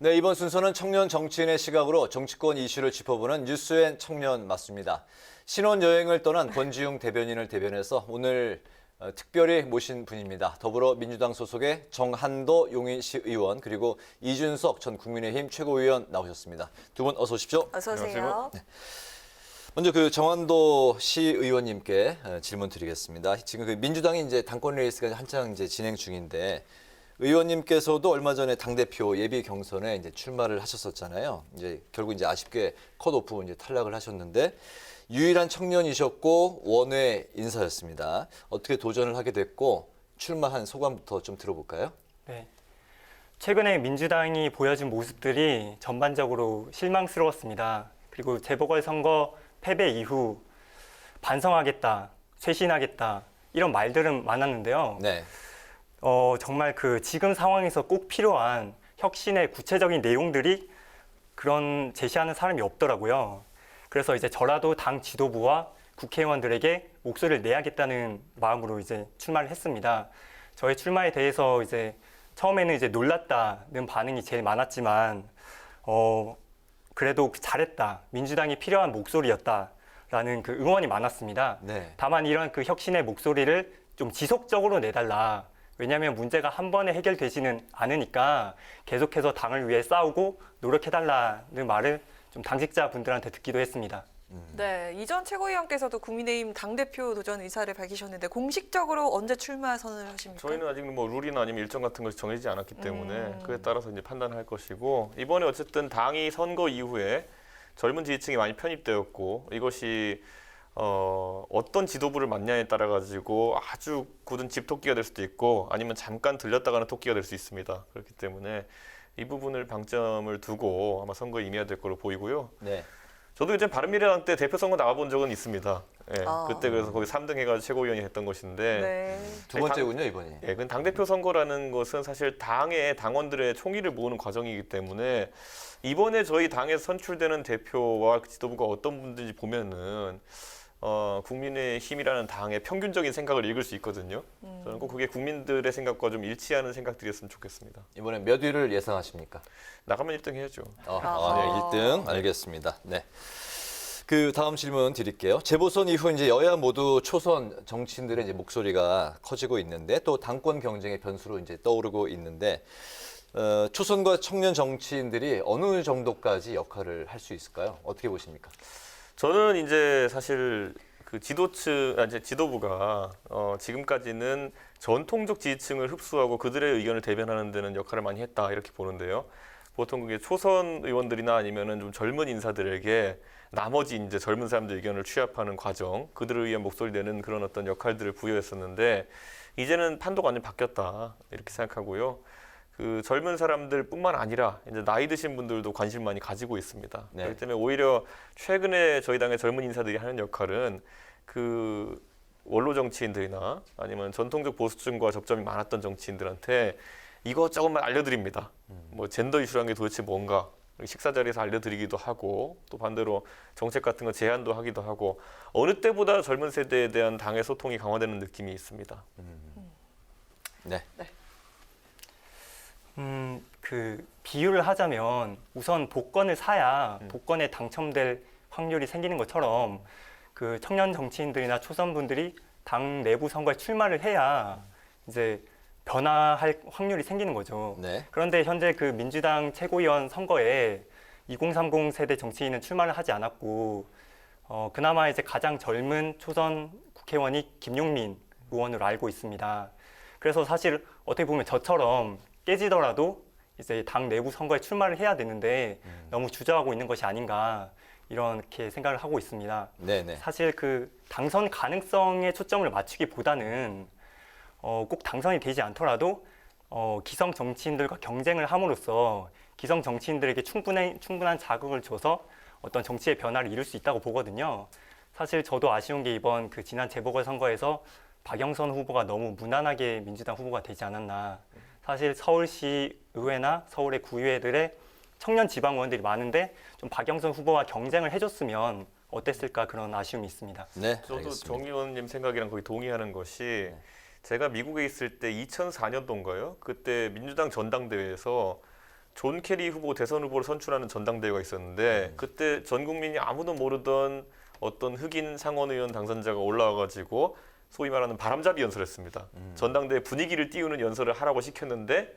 네, 이번 순서는 청년 정치인의 시각으로 정치권 이슈를 짚어보는 뉴스앤 청년 맞습니다. 신혼여행을 떠난 권지웅 대변인을 대변해서 오늘 특별히 모신 분입니다. 더불어민주당 소속의 정한도 용인시 의원 그리고 이준석 전 국민의힘 최고위원 나오셨습니다. 두 분 어서 오십시오. 어서 오세요. 네. 먼저 그 정한도 시의원님께 질문 드리겠습니다. 지금 그 민주당이 이제 당권 레이스가 한창 이제 진행 중인데 의원님께서도 얼마 전에 당대표 예비 경선에 이제 출마를 하셨었잖아요. 이제 결국 이제 아쉽게 컷오프 이제 탈락을 하셨는데 유일한 청년이셨고 원외 인사였습니다. 어떻게 도전을 하게 됐고 출마한 소감부터 좀 들어볼까요? 네. 최근에 민주당이 보여준 모습들이 전반적으로 실망스러웠습니다. 그리고 재보궐선거 패배 이후 반성하겠다, 쇄신하겠다 이런 말들은 많았는데요. 네. 정말 그 지금 상황에서 꼭 필요한 혁신의 구체적인 내용들이 그런 제시하는 사람이 없더라고요. 그래서 이제 저라도 당 지도부와 국회의원들에게 목소리를 내야겠다는 마음으로 이제 출마를 했습니다. 저의 출마에 대해서 이제 처음에는 이제 놀랐다는 반응이 제일 많았지만, 그래도 잘했다. 민주당이 필요한 목소리였다라는 그 응원이 많았습니다. 네. 다만 이런 그 혁신의 목소리를 좀 지속적으로 내달라. 왜냐하면 문제가 한 번에 해결되지는 않으니까 계속해서 당을 위해 싸우고 노력해달라는 말을 좀 당직자분들한테 듣기도 했습니다. 네, 이전 최고위원께서도 국민의힘 당대표 도전 의사를 밝히셨는데 공식적으로 언제 출마 선언을 하십니까? 저희는 아직 뭐 룰이나 아니면 일정 같은 것이 정해지지 않았기 때문에 그에 따라서 이제 판단할 것이고 이번에 어쨌든 당이 선거 이후에 젊은 지지층이 많이 편입되었고 이것이 어떤 지도부를 맡냐에 따라 가지고 아주 굳은 집토끼가 될 수도 있고 아니면 잠깐 들렸다가는 토끼가 될 수 있습니다. 그렇기 때문에 이 부분을 방점을 두고 아마 선거에 임해야 될 거로 보이고요. 네. 저도 이제 바른미래당 때 대표 선거 나가본 적은 있습니다. 예, 그때 그래서 거기 3등 해가지고 최고위원이 했던 것인데 네. 두 번째군요 이번이. 예, 그 당대표 선거라는 것은 사실 당의 당원들의 총의를 모으는 과정이기 때문에 이번에 저희 당에서 선출되는 대표와 지도부가 어떤 분들인지 보면은 국민의힘이라는 당의 평균적인 생각을 읽을 수 있거든요. 저는 꼭 그게 국민들의 생각과 좀 일치하는 생각들이었으면 좋겠습니다. 이번에 몇 위를 예상하십니까? 나가면 1등 해야죠. 네, 1등 알겠습니다. 네. 그 다음 질문 드릴게요. 재보선 이후 이제 여야 모두 초선 정치인들의 이제 목소리가 커지고 있는데 또 당권 경쟁의 변수로 이제 떠오르고 있는데 초선과 청년 정치인들이 어느 정도까지 역할을 할 수 있을까요? 어떻게 보십니까? 저는 이제 사실 그 지도부가 지금까지는 전통적 지지층을 흡수하고 그들의 의견을 대변하는 데는 역할을 많이 했다 이렇게 보는데요. 보통 그게 초선 의원들이나 아니면은 좀 젊은 인사들에게 나머지 이제 젊은 사람들 의견을 취합하는 과정, 그들을 위한 목소리 내는 그런 어떤 역할들을 부여했었는데 이제는 판도가 완전 바뀌었다 이렇게 생각하고요. 그 젊은 사람들뿐만 아니라 이제 나이 드신 분들도 관심을 많이 가지고 있습니다. 네. 그렇기 때문에 오히려 최근에 저희 당의 젊은 인사들이 하는 역할은 그 원로 정치인들이나 아니면 전통적 보수층과 접점이 많았던 정치인들한테 이것저것만 알려드립니다. 뭐 젠더 이슈라는 게 도대체 뭔가, 식사 자리에서 알려드리기도 하고 또 반대로 정책 같은 거 제안도 하기도 하고 어느 때보다 젊은 세대에 대한 당의 소통이 강화되는 느낌이 있습니다. 네. 그 비유를 하자면 우선 복권을 사야 복권에 당첨될 확률이 생기는 것처럼 그 청년 정치인들이나 초선분들이 당 내부 선거에 출마를 해야 이제 변화할 확률이 생기는 거죠. 네. 그런데 현재 그 민주당 최고위원 선거에 2030 세대 정치인은 출마를 하지 않았고 그나마 이제 가장 젊은 초선 국회의원이 김용민 의원으로 알고 있습니다. 그래서 사실 어떻게 보면 저처럼 깨지더라도 이제 당 내부 선거에 출마를 해야 되는데 너무 주저하고 있는 것이 아닌가 이렇게 생각을 하고 있습니다. 네네. 사실 그 당선 가능성에 초점을 맞추기보다는 꼭 당선이 되지 않더라도 기성 정치인들과 경쟁을 함으로써 기성 정치인들에게 충분한 자극을 줘서 어떤 정치의 변화를 이룰 수 있다고 보거든요. 사실 저도 아쉬운 게 이번 그 지난 재보궐선거에서 박영선 후보가 너무 무난하게 민주당 후보가 되지 않았나. 사실 서울시 의회나 서울의 구의회들의 청년 지방 의원들이 많은데 좀 박영선 후보와 경쟁을 해줬으면 어땠을까 그런 아쉬움이 있습니다. 네, 저도 알겠습니다. 정 의원님 생각이랑 거의 동의하는 것이 제가 미국에 있을 때 2004년도인가요? 그때 민주당 전당대회에서 존 케리 후보 대선 후보를 선출하는 전당대회가 있었는데 그때 전 국민이 아무도 모르던 어떤 흑인 상원 의원 당선자가 올라와가지고 소위 말하는 바람잡이 연설을 했습니다. 전당대회 분위기를 띄우는 연설을 하라고 시켰는데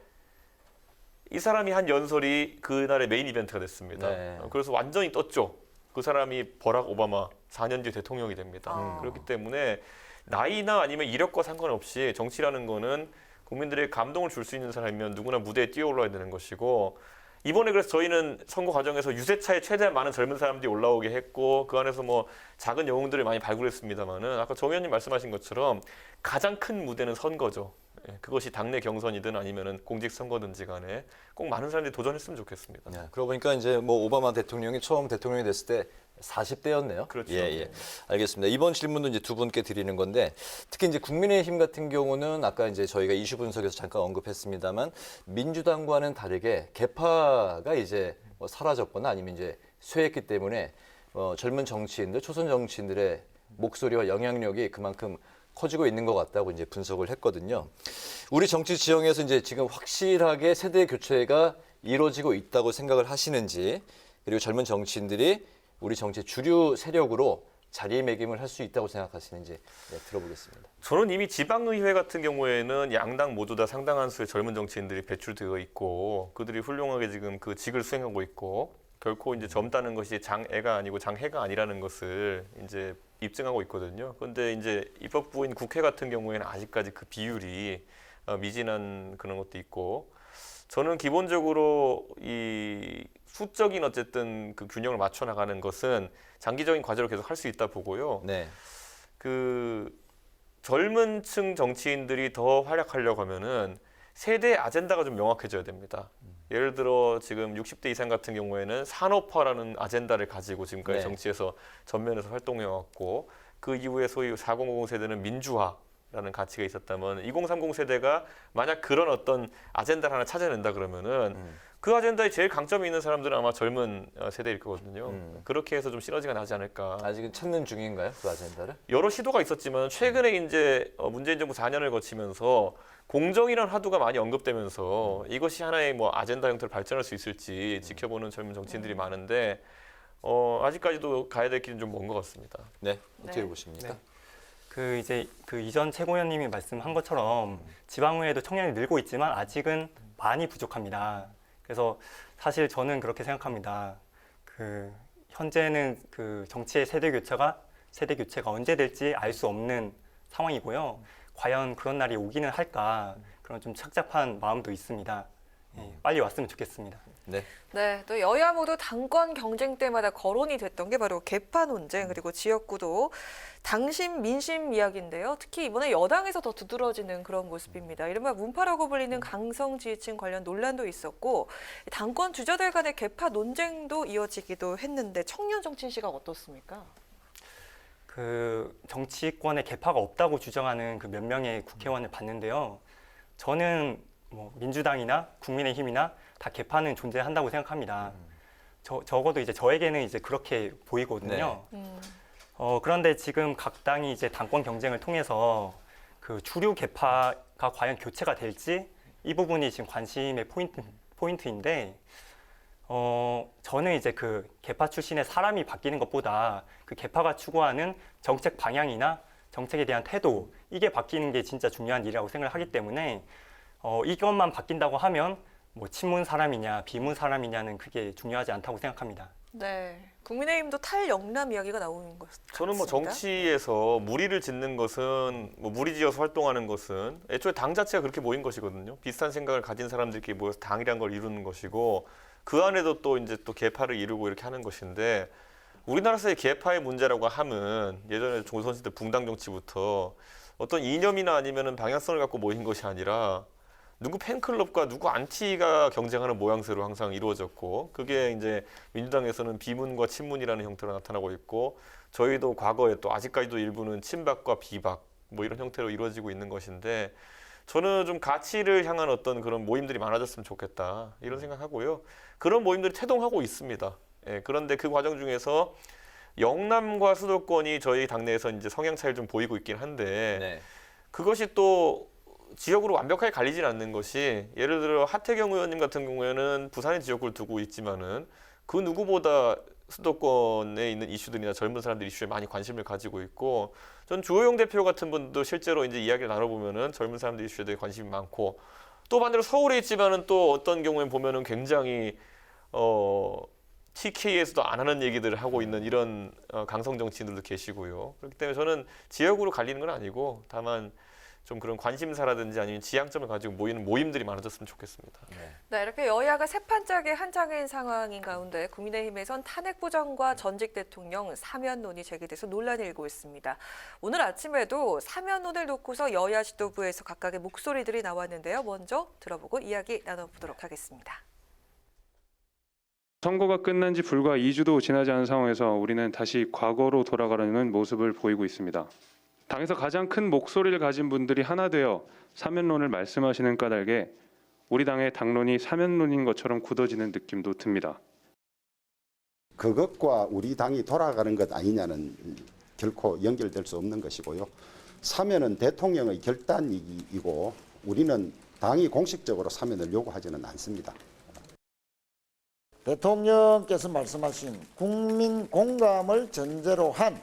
이 사람이 한 연설이 그날의 메인 이벤트가 됐습니다. 네. 그래서 완전히 떴죠. 그 사람이 버락 오바마 4년 뒤에 대통령이 됩니다. 그렇기 때문에 나이나 아니면 이력과 상관없이 정치라는 거는 국민들의 감동을 줄 수 있는 사람이면 누구나 무대에 뛰어올라야 되는 것이고 이번에 그래서 저희는 선거 과정에서 유세차에 최대한 많은 젊은 사람들이 올라오게 했고 그 안에서 뭐 작은 영웅들을 많이 발굴했습니다만은 아까 정 의원님 말씀하신 것처럼 가장 큰 무대는 선거죠. 그것이 당내 경선이든 아니면은 공직선거든지 간에 꼭 많은 사람들이 도전했으면 좋겠습니다. 네, 그러고 보니까 이제 뭐 오바마 대통령이 처음 대통령이 됐을 때 40대였네요. 그렇죠. 예. 알겠습니다. 이번 질문도 이제 두 분께 드리는 건데 특히 이제 국민의힘 같은 경우는 아까 이제 저희가 이슈 분석에서 잠깐 언급했습니다만 민주당과는 다르게 개파가 이제 뭐 사라졌거나 아니면 이제 쇠했기 때문에 젊은 정치인들, 초선 정치인들의 목소리와 영향력이 그만큼 커지고 있는 것 같다고 이제 분석을 했거든요. 우리 정치 지형에서 이제 지금 확실하게 세대 교체가 이루어지고 있다고 생각을 하시는지 그리고 젊은 정치인들이 우리 정치 주류 세력으로 자리매김을 할 수 있다고 생각하시는지 들어보겠습니다. 저는 이미 지방의회 같은 경우에는 양당 모두 다 상당한 수의 젊은 정치인들이 배출되어 있고 그들이 훌륭하게 지금 그 직을 수행하고 있고 결코 이제 젊다는 것이 장애가 아니고 장해가 아니라는 것을 이제 입증하고 있거든요. 그런데 이제 입법부인 국회 같은 경우에는 아직까지 그 비율이 미진한 그런 것도 있고 저는 기본적으로 이 수적인 어쨌든 그 균형을 맞춰 나가는 것은 장기적인 과제로 계속 할 수 있다 보고요. 네. 그 젊은 층 정치인들이 더 활약하려고 하면은 세대 아젠다가 좀 명확해져야 됩니다. 예를 들어 지금 60대 이상 같은 경우에는 산업화라는 아젠다를 가지고 지금까지 네. 정치에서 전면에서 활동해왔고 그 이후에 소위 4050 세대는 민주화라는 가치가 있었다면 2030 세대가 만약 그런 어떤 아젠다를 하나 찾아낸다 그러면은 그 아젠다에 제일 강점이 있는 사람들은 아마 젊은 세대일 거거든요. 그렇게 해서 좀 시너지가 나지 않을까. 아직은 찾는 중인가요, 그 아젠다를? 여러 시도가 있었지만 최근에 이제 문재인 정부 4년을 거치면서 공정이라는 화두가 많이 언급되면서 이것이 하나의 뭐 아젠다 형태로 발전할 수 있을지 지켜보는 젊은 정치인들이 많은데 아직까지도 가야 될 길은 좀 먼 것 같습니다. 네, 어떻게 보십니까? 네. 그 이제 그 이전 최고위원님이 말씀한 것처럼 지방의회도 청년이 늘고 있지만 아직은 많이 부족합니다. 그래서 사실 저는 그렇게 생각합니다. 그 현재는 그 정치의 세대 교체가 언제 될지 알 수 없는 상황이고요. 과연 그런 날이 오기는 할까 그런 좀 착잡한 마음도 있습니다. 빨리 왔으면 좋겠습니다. 네. 네, 또 여야 모두 당권 경쟁 때마다 거론이 됐던 게 바로 개파 논쟁 그리고 지역구도 당심 민심 이야기인데요. 특히 이번에 여당에서 더 두드러지는 그런 모습입니다. 이른바 문파라고 불리는 강성 지지층 관련 논란도 있었고 당권 주자들 간의 개파 논쟁도 이어지기도 했는데 청년 정치인 시각 어떻습니까? 그 정치권에 개파가 없다고 주장하는 그 몇 명의 국회의원을 봤는데요. 저는 뭐 민주당이나 국민의힘이나 다 개파는 존재한다고 생각합니다. 적어도 이제 저에게는 이제 그렇게 보이거든요. 그런데 지금 각 당이 이제 당권 경쟁을 통해서 그 주류 계파가 과연 교체가 될지 이 부분이 지금 관심의 포인트인데 저는 이제 그 계파 출신의 사람이 바뀌는 것보다 그 계파가 추구하는 정책 방향이나 정책에 대한 태도 이게 바뀌는 게 진짜 중요한 일이라고 생각을 하기 때문에 이것만 바뀐다고 하면 뭐 친문 사람이냐 비문 사람이냐는 그게 중요하지 않다고 생각합니다. 네, 국민의힘도 탈영남 이야기가 나오는 것 같습니다. 저는 뭐 정치에서 무리를 짓는 것은 뭐 무리지어서 활동하는 것은 애초에 당 자체가 그렇게 모인 것이거든요. 비슷한 생각을 가진 사람들끼리 모여서 당이란 걸 이루는 것이고 그 안에도 또 이제 또 계파를 이루고 이렇게 하는 것인데 우리나라에서의 계파의 문제라고 하면 예전에 조선시대 붕당 정치부터 어떤 이념이나 아니면은 방향성을 갖고 모인 것이 아니라 누구 팬클럽과 누구 안티가 경쟁하는 모양새로 항상 이루어졌고 그게 이제 민주당에서는 비문과 친문이라는 형태로 나타나고 있고 저희도 과거에 또 아직까지도 일부는 친박과 비박 뭐 이런 형태로 이루어지고 있는 것인데 저는 좀 가치를 향한 어떤 그런 모임들이 많아졌으면 좋겠다 이런 생각하고요. 그런 모임들이 태동하고 있습니다. 예, 그런데 그 과정 중에서 영남과 수도권이 저희 당내에서 이제 성향 차이를 좀 보이고 있긴 한데 그것이 또 지역으로 완벽하게 갈리진 않는 것이 예를 들어 하태경 의원님 같은 경우에는 부산의 지역구를 두고 있지만은 그 누구보다 수도권에 있는 이슈들이나 젊은 사람들 이슈에 많이 관심을 가지고 있고 전 주호영 대표 같은 분도 실제로 이제 이야기를 나눠보면은 젊은 사람들 이슈에 대해 관심이 많고 또 반대로 서울에 있지만은 또 어떤 경우에 보면은 굉장히 TK에서도 안 하는 얘기들을 하고 있는 이런 강성 정치인들도 계시고요. 그렇기 때문에 저는 지역으로 갈리는 건 아니고 다만 좀 그런 관심사라든지 아니면 지향점을 가지고 모이는 모임들이 많아졌으면 좋겠습니다. 네, 이렇게 여야가 세판짝의 한장인 상황인 가운데 국민의힘에선 탄핵 부정과 전직 대통령 사면론이 제기돼서 논란이 일고 있습니다. 오늘 아침에도 사면론을 놓고서 여야 지도부에서 각각의 목소리들이 나왔는데요. 먼저 들어보고 이야기 나눠보도록 하겠습니다. 선거가 끝난 지 불과 2주도 지나지 않은 상황에서 우리는 다시 과거로 돌아가려는 모습을 보이고 있습니다. 당에서 가장 큰 목소리를 가진 분들이 하나 되어 사면론을 말씀하시는 까닭에 우리 당의 당론이 사면론인 것처럼 굳어지는 느낌도 듭니다. 그것과 우리 당이 돌아가는 것 아니냐는 결코 연결될 수 없는 것이고요. 사면은 대통령의 결단이고 우리는 당이 공식적으로 사면을 요구하지는 않습니다. 대통령께서 말씀하신 국민 공감을 전제로 한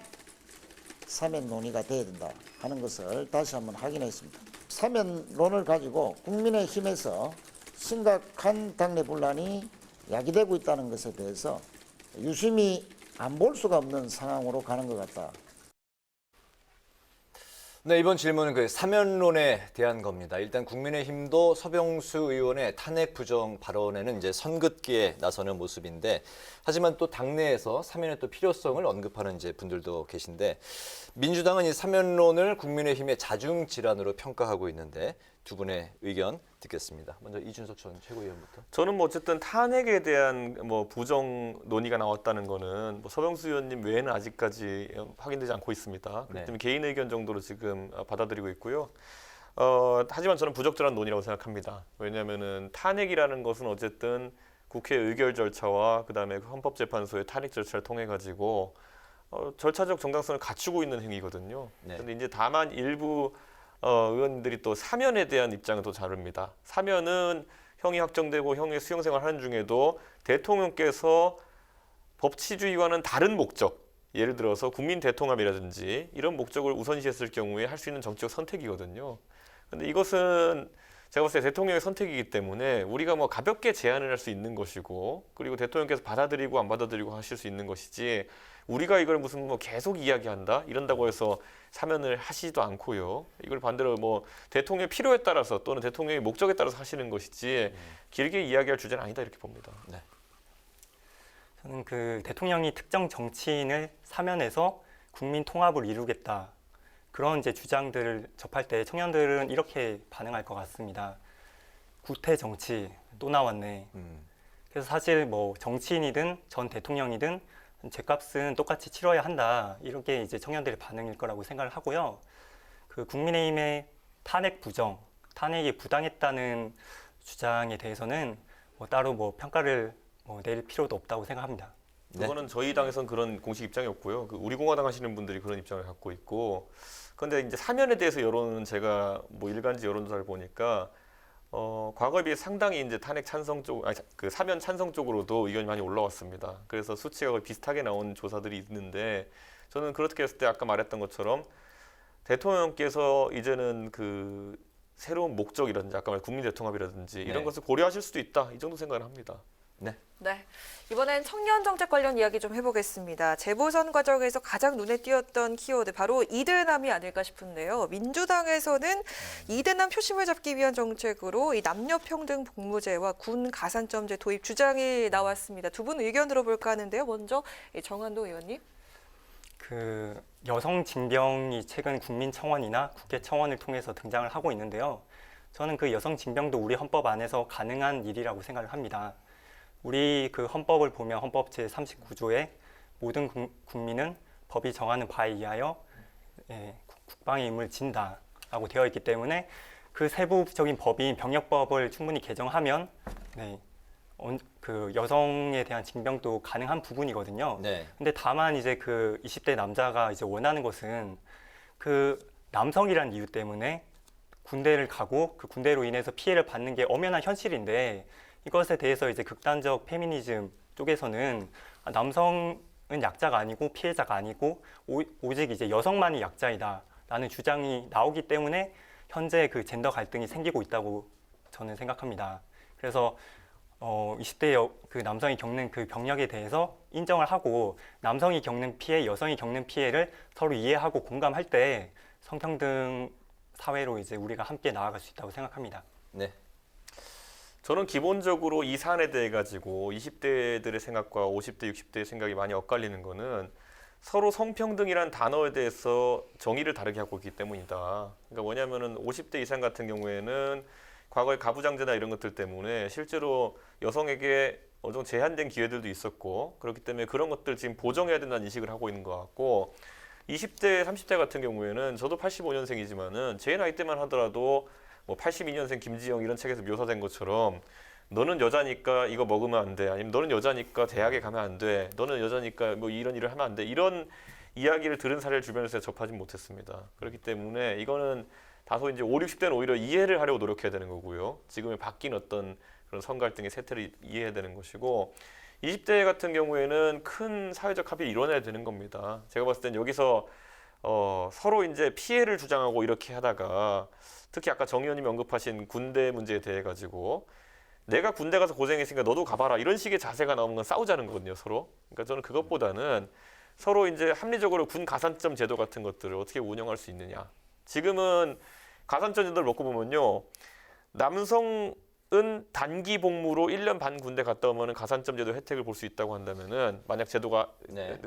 사면 논의가 돼야 된다 하는 것을 다시 한번 확인했습니다. 사면론을 가지고 국민의힘에서 심각한 당내 분란이 야기되고 있다는 것에 대해서 유심히 안 볼 수가 없는 상황으로 가는 것 같다. 네, 이번 질문은 그 사면론에 대한 겁니다. 일단 국민의힘도 서병수 의원의 탄핵 부정 발언에는 이제 선긋기에 나서는 모습인데, 하지만 또 당내에서 사면의 또 필요성을 언급하는 이제 분들도 계신데, 민주당은 이 사면론을 국민의힘의 자중 질환으로 평가하고 있는데 두 분의 의견 듣겠습니다. 먼저 이준석 전 최고위원부터. 저는 뭐 어쨌든 탄핵에 대한 뭐 부정 논의가 나왔다는 거는 뭐 서병수 의원님 외에는 아직까지 확인되지 않고 있습니다. 그렇기 때문에 개인 의견 정도로 지금 받아들이고 있고요. 하지만 저는 부적절한 논의라고 생각합니다. 왜냐하면은 탄핵이라는 것은 어쨌든 국회 의결 절차와 그다음에 헌법재판소의 탄핵 절차를 통해 가지고 절차적 정당성을 갖추고 있는 행위거든요. 그런데 이제 다만 일부 의원들이 또 사면에 대한 입장은 또 다릅니다. 사면은 형이 확정되고 형의 수용생활 하는 중에도 대통령께서 법치주의와는 다른 목적, 예를 들어서 국민 대통합이라든지 이런 목적을 우선시했을 경우에 할 수 있는 정치적 선택이거든요. 그런데 이것은 제가 봤을 때 대통령의 선택이기 때문에 우리가 뭐 가볍게 제안을 할 수 있는 것이고, 그리고 대통령께서 받아들이고 안 받아들이고 하실 수 있는 것이지, 우리가 이걸 무슨 뭐 계속 이야기한다 이런다고 해서 사면을 하시지도 않고요. 이걸 반대로 뭐 대통령의 필요에 따라서 또는 대통령의 목적에 따라서 하시는 것이지 길게 이야기할 주제는 아니다 이렇게 봅니다. 네. 저는 그 대통령이 특정 정치인을 사면해서 국민 통합을 이루겠다, 그런 이제 주장들을 접할 때 청년들은 이렇게 반응할 것 같습니다. 구태 정치 또 나왔네. 그래서 사실 뭐 정치인이든 전 대통령이든 죗값은 똑같이 치러야 한다, 이렇게 이제 청년들의 반응일 거라고 생각을 하고요. 그 국민의힘의 탄핵 부정, 탄핵이 부당했다는 주장에 대해서는 뭐 따로 뭐 평가를 낼 필요도 없다고 생각합니다. 그거는 저희 당에서는 그런 공식 입장이 없고요. 그 우리 공화당 하시는 분들이 그런 입장을 갖고 있고, 그런데 이제 사면에 대해서 여론은 제가 뭐 일간지 여론조사를 보니까 과거에 비해 상당히 이제 탄핵 찬성 쪽, 그 사면 찬성 쪽으로도 의견이 많이 올라왔습니다. 그래서 수치가 거의 비슷하게 나온 조사들이 있는데, 저는 그렇게 했을 때 아까 말했던 것처럼 대통령께서 이제는 그 새로운 목적이라든지 아까 말한 국민 대통합이라든지 이런 것을 고려하실 수도 있다, 이 정도 생각을 합니다. 네, 이번엔 청년 정책 관련 이야기 좀 해보겠습니다. 재보선 과정에서 가장 눈에 띄었던 키워드 바로 이대남이 아닐까 싶은데요. 민주당에서는 이대남 표심을 잡기 위한 정책으로 이 남녀평등 복무제와 군 가산점제 도입 주장이 나왔습니다. 두 분 의견 들어볼까 하는데요. 먼저 정한도 의원님. 그 여성 징병이 최근 국민청원이나 국회청원을 통해서 등장을 하고 있는데요. 저는 그 여성 징병도 우리 헌법 안에서 가능한 일이라고 생각을 합니다. 우리 그 헌법을 보면 헌법 제39조에 모든 국민은 법이 정하는 바에 의하여 국방의 임무를 진다라고 되어 있기 때문에 그 세부적인 법인 병역법을 충분히 개정하면 그 여성에 대한 징병도 가능한 부분이거든요. 근데 다만 이제 그 20대 남자가 이제 원하는 것은 그 남성이라는 이유 때문에 군대를 가고 그 군대로 인해서 피해를 받는 게 엄연한 현실인데, 이것에 대해서 이제 극단적 페미니즘 쪽에서는 남성은 약자가 아니고 피해자가 아니고 오직 이제 여성만이 약자이다라는 주장이 나오기 때문에 현재 그 젠더 갈등이 생기고 있다고 저는 생각합니다. 그래서 20대 그 남성이 겪는 그 병력에 대해서 인정을 하고 남성이 겪는 피해, 여성이 겪는 피해를 서로 이해하고 공감할 때 성평등 사회로 이제 우리가 함께 나아갈 수 있다고 생각합니다. 네. 저는 기본적으로 이 사안에 대해 가지고 20대들의 생각과 50대, 60대의 생각이 많이 엇갈리는 거는 서로 성평등이란 단어에 대해서 정의를 다르게 하고 있기 때문이다. 그러니까 뭐냐면은 50대 이상 같은 경우에는 과거의 가부장제나 이런 것들 때문에 실제로 여성에게 어느 정도 제한된 기회들도 있었고, 그렇기 때문에 그런 것들 지금 보정해야 된다는 인식을 하고 있는 것 같고, 20대, 30대 같은 경우에는 저도 85년생이지만은 제 나이 때만 하더라도 뭐 82년생 김지영 이런 책에서 묘사된 것처럼 너는 여자니까 이거 먹으면 안 돼, 아니면 너는 여자니까 대학에 가면 안 돼, 너는 여자니까 뭐 이런 일을 하면 안 돼, 이런 이야기를 들은 사례를 주변에서 접하지 못했습니다. 그렇기 때문에 이거는 다소 이제 5, 60대는 오히려 이해를 하려고 노력해야 되는 거고요. 지금의 바뀐 어떤 그런 성갈등의 세태를 이해해야 되는 것이고, 20대 같은 경우에는 큰 사회적 합의를 이뤄내야 되는 겁니다. 제가 봤을 땐 여기서 서로 이제 피해를 주장하고 이렇게 하다가, 특히 아까 정 의원님이 언급하신 군대 문제에 대해 가지고 내가 군대 가서 고생했으니까 너도 가봐라, 이런 식의 자세가 나오는 건 싸우자는 거거든요, 서로. 그러니까 저는 그것보다는 서로 이제 합리적으로 군 가산점 제도 같은 것들을 어떻게 운영할 수 있느냐. 지금은 가산점 제도를 놓고 보면요, 남성은 단기 복무로 1년 반 군대 갔다 오면 가산점 제도 혜택을 볼 수 있다고 한다면은, 만약 제도가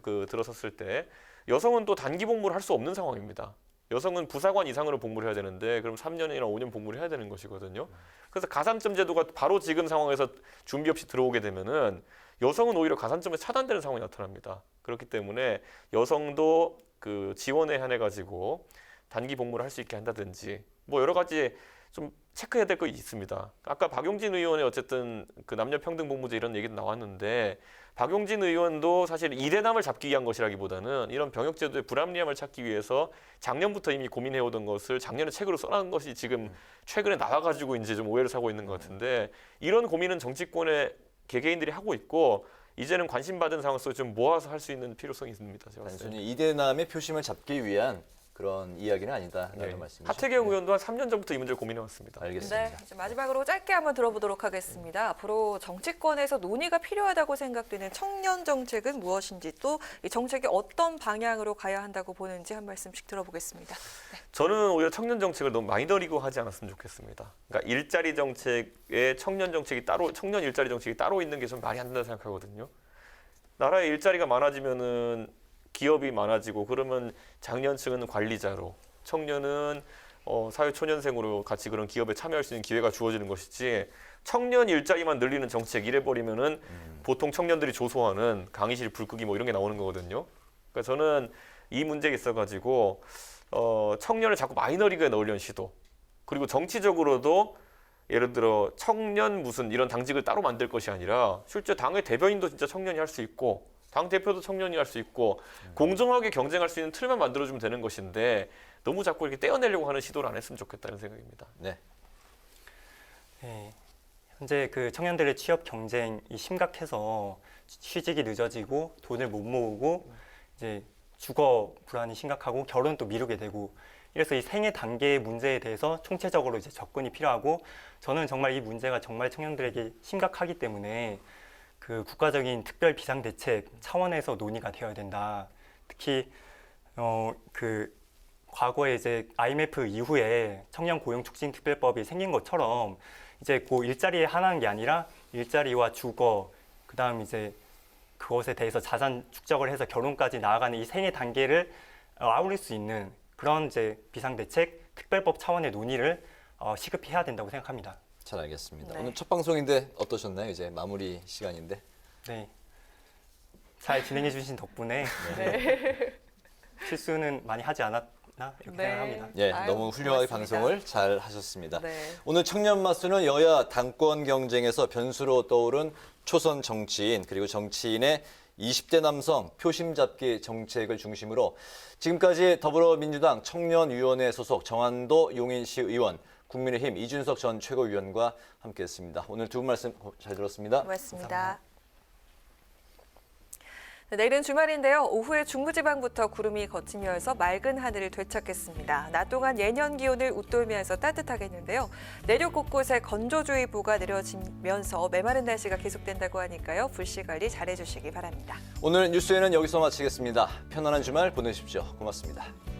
그 들어섰을 때 여성은 또 단기 복무를 할 수 없는 상황입니다. 여성은 부사관 이상으로 복무를 해야 되는데 그럼 3년이나 5년 복무를 해야 되는 것이거든요. 그래서 가산점 제도가 바로 지금 상황에서 준비 없이 들어오게 되면은 여성은 오히려 가산점에 차단되는 상황이 나타납니다. 그렇기 때문에 여성도 그 지원에 한해 가지고 단기 복무를 할 수 있게 한다든지 뭐 여러 가지 좀 체크해야 될 거 있습니다. 아까 박용진 의원의 어쨌든 그 남녀 평등 복무제 이런 얘기도 나왔는데, 박용진 의원도 사실 이대남을 잡기 위한 것이라기보다는 이런 병역제도의 불합리함을 찾기 위해서 작년부터 이미 고민해오던 것을 작년에 책으로 써놓은 것이 지금 최근에 나와가지고 이제 좀 오해를 사고 있는 것 같은데, 이런 고민은 정치권의 개개인들이 하고 있고 이제는 관심받은 상황 속에 좀 모아서 할 수 있는 필요성이 있습니다. 제가 단순히 이대남의 표심을 잡기 위한 그런 이야기는 아니다라는 말씀이죠. 하태경 의원도 한 3년 전부터 이 문제를 고민해왔습니다. 알겠습니다. 네, 이제 마지막으로 짧게 한번 들어보도록 하겠습니다. 앞으로 정치권에서 논의가 필요하다고 생각되는 청년 정책은 무엇인지, 또 이 정책이 어떤 방향으로 가야 한다고 보는지 한 말씀씩 들어보겠습니다. 네. 저는 오히려 청년 정책을 너무 마이너리고 하지 않았으면 좋겠습니다. 그러니까 일자리 정책에 청년 정책이 따로, 청년 일자리 정책이 따로 있는 게 좀 말이 안 된다고 생각하거든요. 나라에 일자리가 많아지면은 기업이 많아지고, 그러면 장년층은 관리자로, 청년은 사회초년생으로 같이 그런 기업에 참여할 수 있는 기회가 주어지는 것이지, 청년 일자리만 늘리는 정책 이래버리면은 보통 청년들이 조소하는 강의실 불 끄기 뭐 이런 게 나오는 거거든요. 그러니까 저는 이 문제에 있어가지고 청년을 자꾸 마이너리그에 넣으려는 시도, 그리고 정치적으로도 예를 들어 청년 무슨 이런 당직을 따로 만들 것이 아니라 실제 당의 대변인도 진짜 청년이 할 수 있고 당 대표도 청년이 할 수 있고 공정하게 경쟁할 수 있는 틀만 만들어주면 되는 것인데 너무 자꾸 이렇게 떼어내려고 하는 시도를 안 했으면 좋겠다는 생각입니다. 네. 네, 현재 그 청년들의 취업 경쟁이 심각해서 취직이 늦어지고 돈을 못 모으고 이제 주거 불안이 심각하고 결혼도 미루게 되고 이래서 이 생애 단계의 문제에 대해서 총체적으로 이제 접근이 필요하고 저는 정말 이 문제가 정말 청년들에게 심각하기 때문에 그 국가적인 특별 비상 대책 차원에서 논의가 되어야 된다. 특히 그 과거에 이제 IMF 이후에 청년 고용 촉진 특별법이 생긴 것처럼 이제 그 일자리에 한한 게 아니라 일자리와 주거 그다음 이제 그것에 대해서 자산 축적을 해서 결혼까지 나아가는 이 생애 단계를 아우를 수 있는 그런 이제 비상대책 특별법 차원의 논의를 시급히 해야 된다고 생각합니다. 잘 알겠습니다. 네. 오늘 첫 방송인데 어떠셨나요? 이제 마무리 시간인데. 네, 잘 진행해 주신 덕분에 네. 실수는 많이 하지 않았나 이렇게 네. 생각합니다. 예, 아유, 너무 훌륭하게 고맙습니다. 방송을 잘 하셨습니다. 네. 오늘 청년 마수는 여야 당권 경쟁에서 변수로 떠오른 초선 정치인 그리고 정치인의 20대 남성 표심 잡기 정책을 중심으로 지금까지 더불어민주당 청년위원회 소속 정한도 용인시 의원, 국민의힘 이준석 전 최고위원과 함께했습니다. 오늘 두 분 말씀 잘 들었습니다. 고맙습니다. 감사합니다. 네, 내일은 주말인데요. 오후에 중부지방부터 구름이 걷히면서 맑은 하늘을 되찾겠습니다. 낮 동안 예년 기온을 웃돌면서 따뜻하겠는데요. 내륙 곳곳에 건조주의보가 내려지면서 메마른 날씨가 계속된다고 하니까요. 불씨 관리 잘해주시기 바랍니다. 오늘 뉴스에는 여기서 마치겠습니다. 편안한 주말 보내십시오. 고맙습니다.